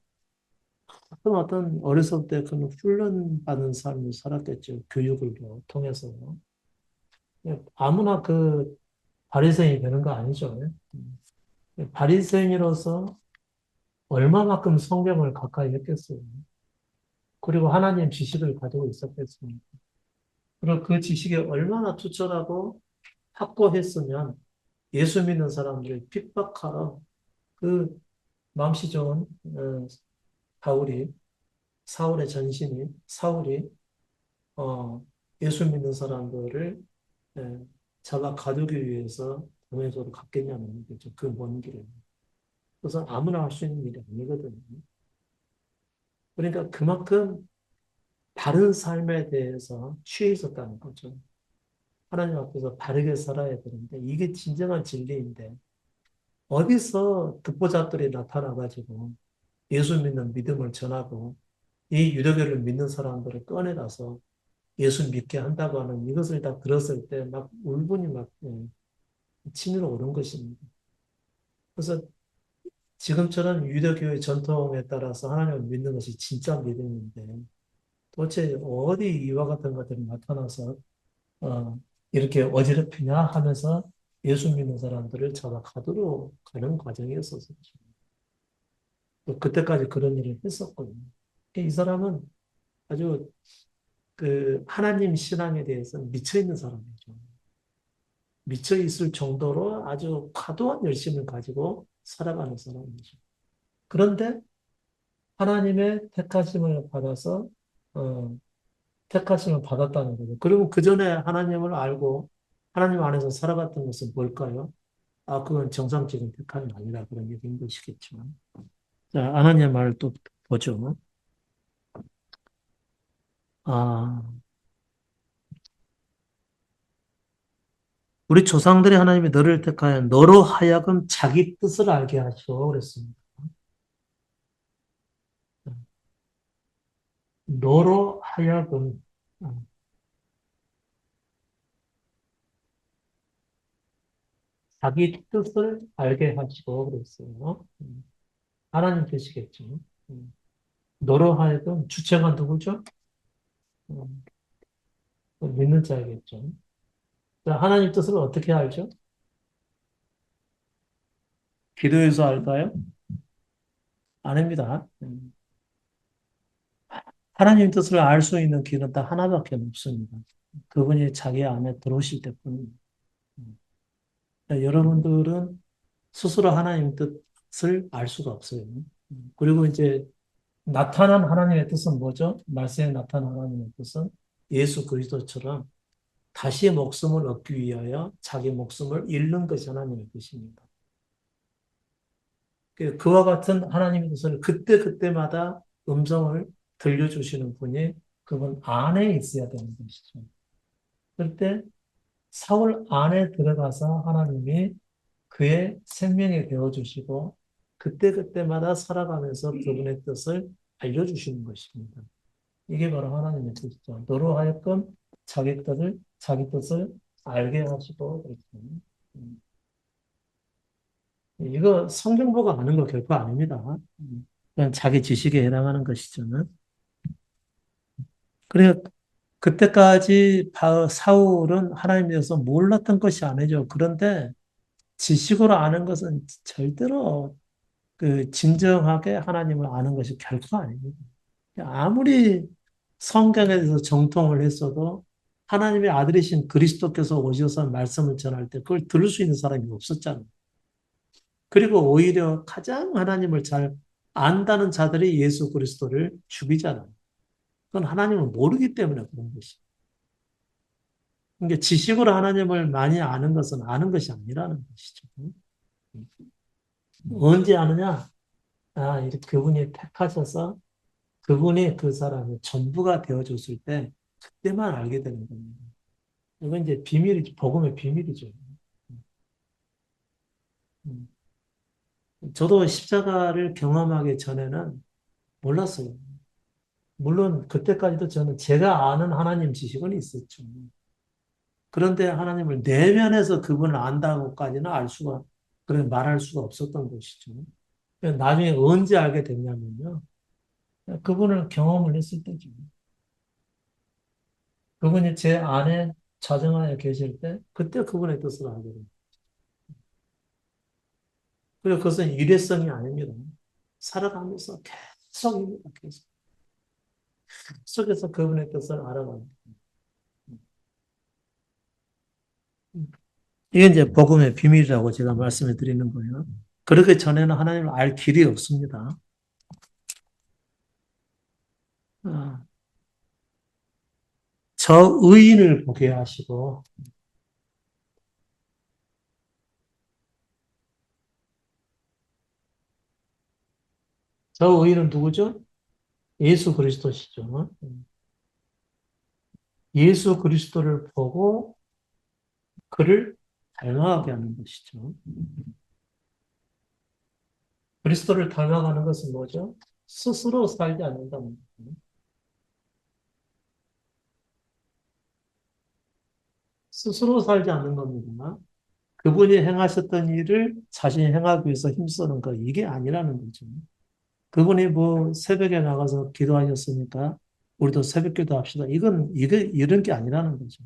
어떤 어렸을 때 그런 훈련받은 삶을 살았겠죠. 교육을 통해서. 아무나 그 바리새인이 되는 거 아니죠. 바리새인으로서 얼마만큼 성경을 가까이 했겠어요. 그리고 하나님 지식을 가지고 있었겠습니까? 그리고 그 지식에 얼마나 투철하고 확고했으면 예수 믿는 사람들을 핍박하러 그 맘씨 좋은 바울이 사울의 전신이 사울이 예수 믿는 사람들을 예, 잡아 가두기 위해서 동해도로 갔겠냐는 거죠. 그 먼 길을. 그래서 아무나 할 수 있는 일이 아니거든요. 그러니까 그만큼 바른 삶에 대해서 취해 있었다는 거죠. 하나님 앞에서 바르게 살아야 되는데 이게 진정한 진리인데 어디서 듣보잡들이 나타나가지고 예수 믿는 믿음을 전하고 이 유대교를 믿는 사람들을 꺼내놔서 예수 믿게 한다고 하는 이것을 다 들었을 때 막 울분이 막 치밀어 오른 것입니다. 그래서 지금처럼 유대교의 전통에 따라서 하나님을 믿는 것이 진짜 믿음인데 도대체 어디 이와 같은 것들이 나타나서 어, 이렇게 어지럽히냐 하면서 예수 믿는 사람들을 잡아 가두러 가는 과정이었었죠. 또 그때까지 그런 일을 했었거든요. 이 사람은 아주 그 하나님 신앙에 대해서 미쳐 있는 사람이죠. 미쳐 있을 정도로 아주 과도한 열심을 가지고 살아가는 사람이죠. 그런데 하나님의 택하심을 받아서 어, 택하심을 받았다는 거죠. 그리고 그 전에 하나님을 알고 하나님 안에서 살아갔던 것은 뭘까요? 아, 그건 정상적인 택함이 아니라 그런 얘기인 것이겠지만. 자, 하나님의 말을 또 보죠. 아, 우리 조상들이 하나님이 너를 택하여 너로 하여금 자기 뜻을 알게 하시오. 그랬습니다. 너로 하여금 자기 뜻을 알게 하시고 그랬어요. 하나님 뜻이겠죠. 음. 너로 하여금 주체가 누구죠? 음, 믿는 자이겠죠. 자, 하나님 뜻을 어떻게 알죠? 기도해서 알까요? 아닙니다. 하나님 뜻을 알 수 있는 길은 딱 하나밖에 없습니다. 그분이 자기 안에 들어오실 때뿐입니다. 여러분들은 스스로 하나님 뜻을 알 수가 없어요. 그리고 이제 나타난 하나님의 뜻은 뭐죠? 말씀에 나타난 하나님의 뜻은 예수 그리스도처럼 다시 목숨을 얻기 위하여 자기 목숨을 잃는 것이 하나님의 뜻입니다. 그와 같은 하나님의 뜻을 그때그때마다 음성을 들려주시는 분이 그분 안에 있어야 되는 것이죠. 그때 사울 안에 들어가서 하나님이 그의 생명이 되어주시고 그때그때마다 살아가면서 그분의 뜻을 알려주시는 것입니다. 이게 바로 하나님의 뜻이죠. 너로 하여금 자기 뜻을 알게 하시고, 그렇죠. 음. 이거 성경보고 아는 거 결코 아닙니다. 그냥 자기 지식에 해당하는 것이죠. 그래, 그때까지 사울은 하나님에 대해서 몰랐던 것이 아니죠. 그런데 지식으로 아는 것은 절대로 진정하게 하나님을 아는 것이 결코 아닙니다. 아무리 성경에 대해서 정통을 했어도 하나님의 아들이신 그리스도께서 오셔서 말씀을 전할 때 그걸 들을 수 있는 사람이 없었잖아요. 그리고 오히려 가장 하나님을 잘 안다는 자들이 예수 그리스도를 죽이잖아요. 그건 하나님을 모르기 때문에 그런 것이. 그러니까 지식으로 하나님을 많이 아는 것은 아는 것이 아니라는 것이죠. 언제 아느냐? 이렇게 그분이 택하셔서 그분이 그 사람의 전부가 되어줬을 때 그때만 알게 되는 겁니다. 이건 이제 비밀이죠. 복음의 비밀이죠. 음. 저도 십자가를 경험하기 전에는 몰랐어요. 물론 그때까지도 저는 제가 아는 하나님 지식은 있었죠. 그런데 하나님을 내면에서 그분을 안다고까지는 그래 말할 수가 없었던 것이죠. 나중에 언제 알게 됐냐면요. 그분을 경험을 했을 때죠. 그분이 제 안에 자정하여 계실 때, 그때 그분의 뜻을 알게 됩니다. 그리고 그것은 일회성이 아닙니다. 살아가면서 계속입니다. 계속. 속에서 그분의 뜻을 알아갑니다. 이게 이제 복음의 비밀이라고 제가 말씀을 드리는 거예요. 그렇게 전에는 하나님을 알 길이 없습니다. 아, 저 의인을 보게 하시고, 저 의인은 누구죠? 예수 그리스도시죠. 예수 그리스도를 보고 그를 닮아가게 하는 것이죠. 그리스도를 닮아가는 것은 뭐죠? 스스로 살지 않는다는 거죠. 스스로 살지 않는 겁니다. 그분이 행하셨던 일을 자신이 행하기 위해서 힘쓰는 거, 이게 아니라는 거죠. 그분이 뭐 새벽에 나가서 기도하셨으니까 우리도 새벽 기도합시다. 이런 게 아니라는 거죠.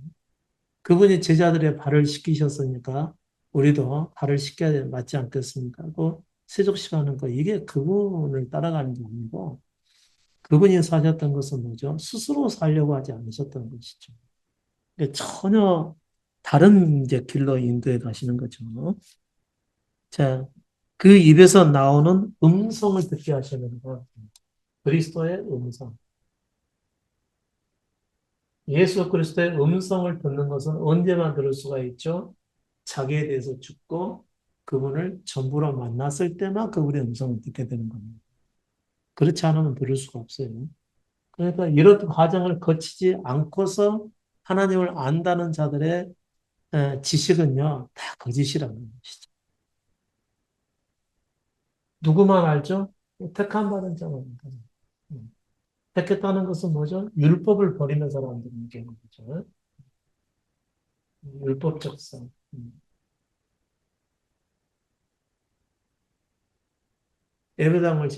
그분이 제자들의 발을 씻기셨으니까 우리도 발을 씻겨야 맞지 않겠습니까? 또 세족식하는 거, 이게 그분을 따라가는 게 아니고 그분이 사셨던 것은 뭐죠? 스스로 살려고 하지 않으셨던 것이죠. 전혀 다른 이제 길로 인도해 가시는 거죠. 자, 그 입에서 나오는 음성을 듣게 하시는 것. 그리스도의 음성. 예수 그리스도의 음성을 듣는 것은 언제만 들을 수가 있죠? 자기에 대해서 죽고 그분을 전부로 만났을 때만 그분의 음성을 듣게 되는 겁니다. 그렇지 않으면 들을 수가 없어요. 그러니까 이런 과정을 거치지 않고서 하나님을 안다는 자들의 지식은요, 다 거짓이라는 것이죠. 누구만 알죠? 택함 받은 자만. 택했다는 것은 뭐죠? 율법을 버리는 사람들이 얘기하는 거죠. 율법적 성.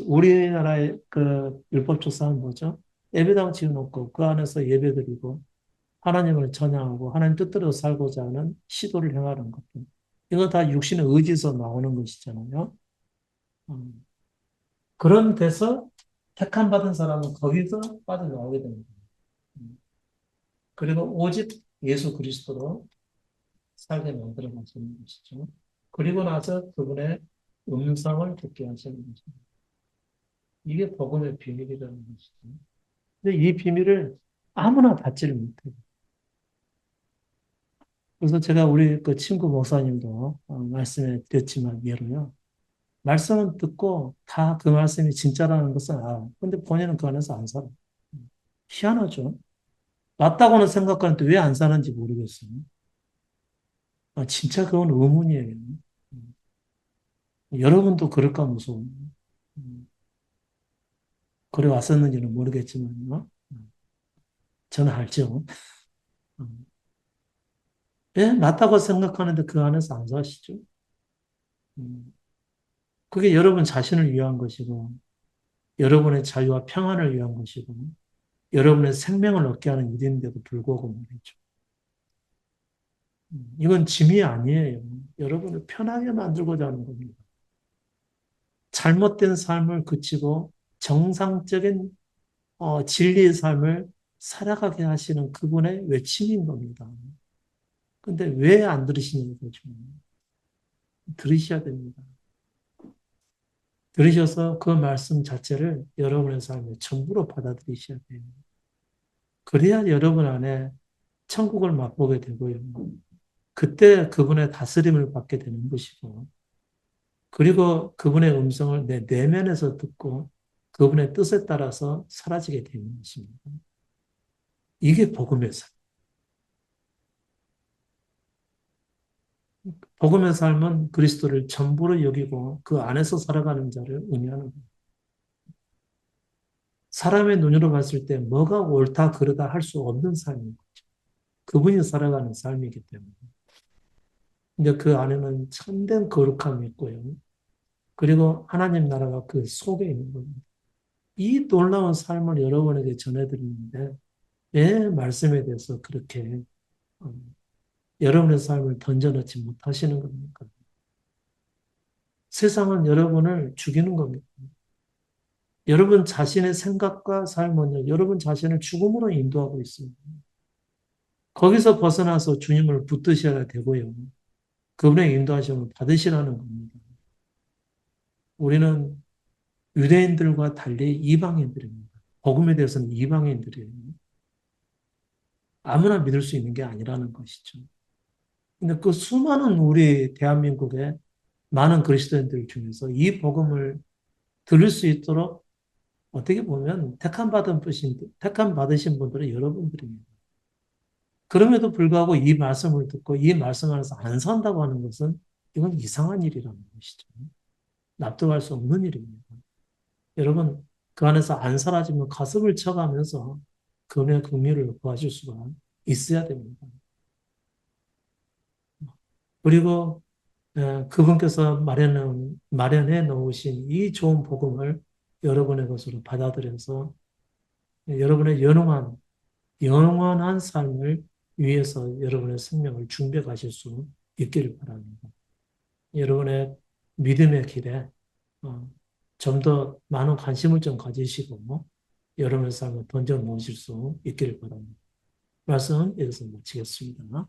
우리나라의 그 율법적 성은 뭐죠? 예배당 지어놓고 그 안에서 예배드리고 하나님을 찬양하고 하나님 뜻대로 살고자 하는 시도를 행하는 것들. 이거 다 육신의 의지에서 나오는 것이잖아요. 음. 그런 데서 택함 받은 사람은 거기서 빠져나오게 됩니다. 음. 그리고 오직 예수 그리스도로 살게 만들어 가시는 것이죠. 그리고 나서 그분의 음성을 듣게 하시는 것입니다. 이게 복음의 비밀이라는 것이죠. 근데 이 비밀을 아무나 받지를 못해요. 그래서 제가 우리 그 친구 목사님도 말씀해 드렸지만 예로요. 말씀은 듣고 다 그 말씀이 진짜라는 것은 알아. 근데 본인은 그 안에서 안 살아. 희한하죠. 맞다고는 생각하는데 왜 안 사는지 모르겠어요. 아, 진짜 그건 의문이에요. 여러분도 그럴까 무서워. 음, 그래 왔었는지는 모르겠지만요. 저는 알죠. 음. 예, 맞다고 생각하는데 그 안에서 안 사시죠. 음, 그게 여러분 자신을 위한 것이고, 여러분의 자유와 평안을 위한 것이고, 여러분의 생명을 얻게 하는 일인데도 불구하고 말이죠. 이건 짐이 아니에요. 여러분을 편하게 만들고자 하는 겁니다. 잘못된 삶을 그치고 정상적인 진리의 삶을 살아가게 하시는 그분의 외침인 겁니다. 근데 왜 안 들으시는 거죠? 들으셔야 됩니다. 들으셔서 그 말씀 자체를 여러분의 삶의 전부로 받아들이셔야 돼요. 그래야 여러분 안에 천국을 맛보게 되고요. 그때 그분의 다스림을 받게 되는 것이고, 그리고 그분의 음성을 내 내면에서 듣고 그분의 뜻에 따라서 사라지게 되는 것입니다. 이게 복음의 삶. 복음의 삶은 그리스도를 전부로 여기고 그 안에서 살아가는 자를 의미하는 거예요. 사람의 눈으로 봤을 때 뭐가 옳다 그르다 할 수 없는 삶이에요. 그분이 살아가는 삶이기 때문에. 근데 그 안에는 참된 거룩함이 있고요. 그리고 하나님 나라가 그 속에 있는 겁니다. 이 놀라운 삶을 여러분에게 전해드리는데 왜 말씀에 대해서 그렇게 어, 여러분의 삶을 던져놓지 못하시는 겁니까? 세상은 여러분을 죽이는 겁니다. 여러분 자신의 생각과 삶은요, 여러분 자신을 죽음으로 인도하고 있습니다. 거기서 벗어나서 주님을 붙드셔야 되고요. 그분의 인도하심을 받으시라는 겁니다. 우리는 유대인들과 달리 이방인들입니다. 복음에 대해서는 이방인들이에요. 아무나 믿을 수 있는 게 아니라는 것이죠. 근데 그 수많은 우리 대한민국의 많은 그리스도인들 중에서 이 복음을 들을 수 있도록 어떻게 보면 택함 받으신 분들은 여러분들입니다. 그럼에도 불구하고 이 말씀을 듣고 이 말씀 안에서 안 산다고 하는 것은 이건 이상한 일이라는 것이죠. 납득할 수 없는 일입니다. 여러분, 그 안에서 안 사라지면 가슴을 쳐가면서 그분의 긍휼을 구하실 수가 있어야 됩니다. 그리고 그분께서 마련해 놓으신 이 좋은 복음을 여러분의 것으로 받아들여서 여러분의 영원한 삶을 위해서 여러분의 생명을 준비해 가실 수 있기를 바랍니다. 여러분의 믿음의 길에 어, 좀더 많은 관심을 좀 가지시고 여러분의 삶을 던져 놓으실 수 있기를 바랍니다. 말씀 여기서 마치겠습니다.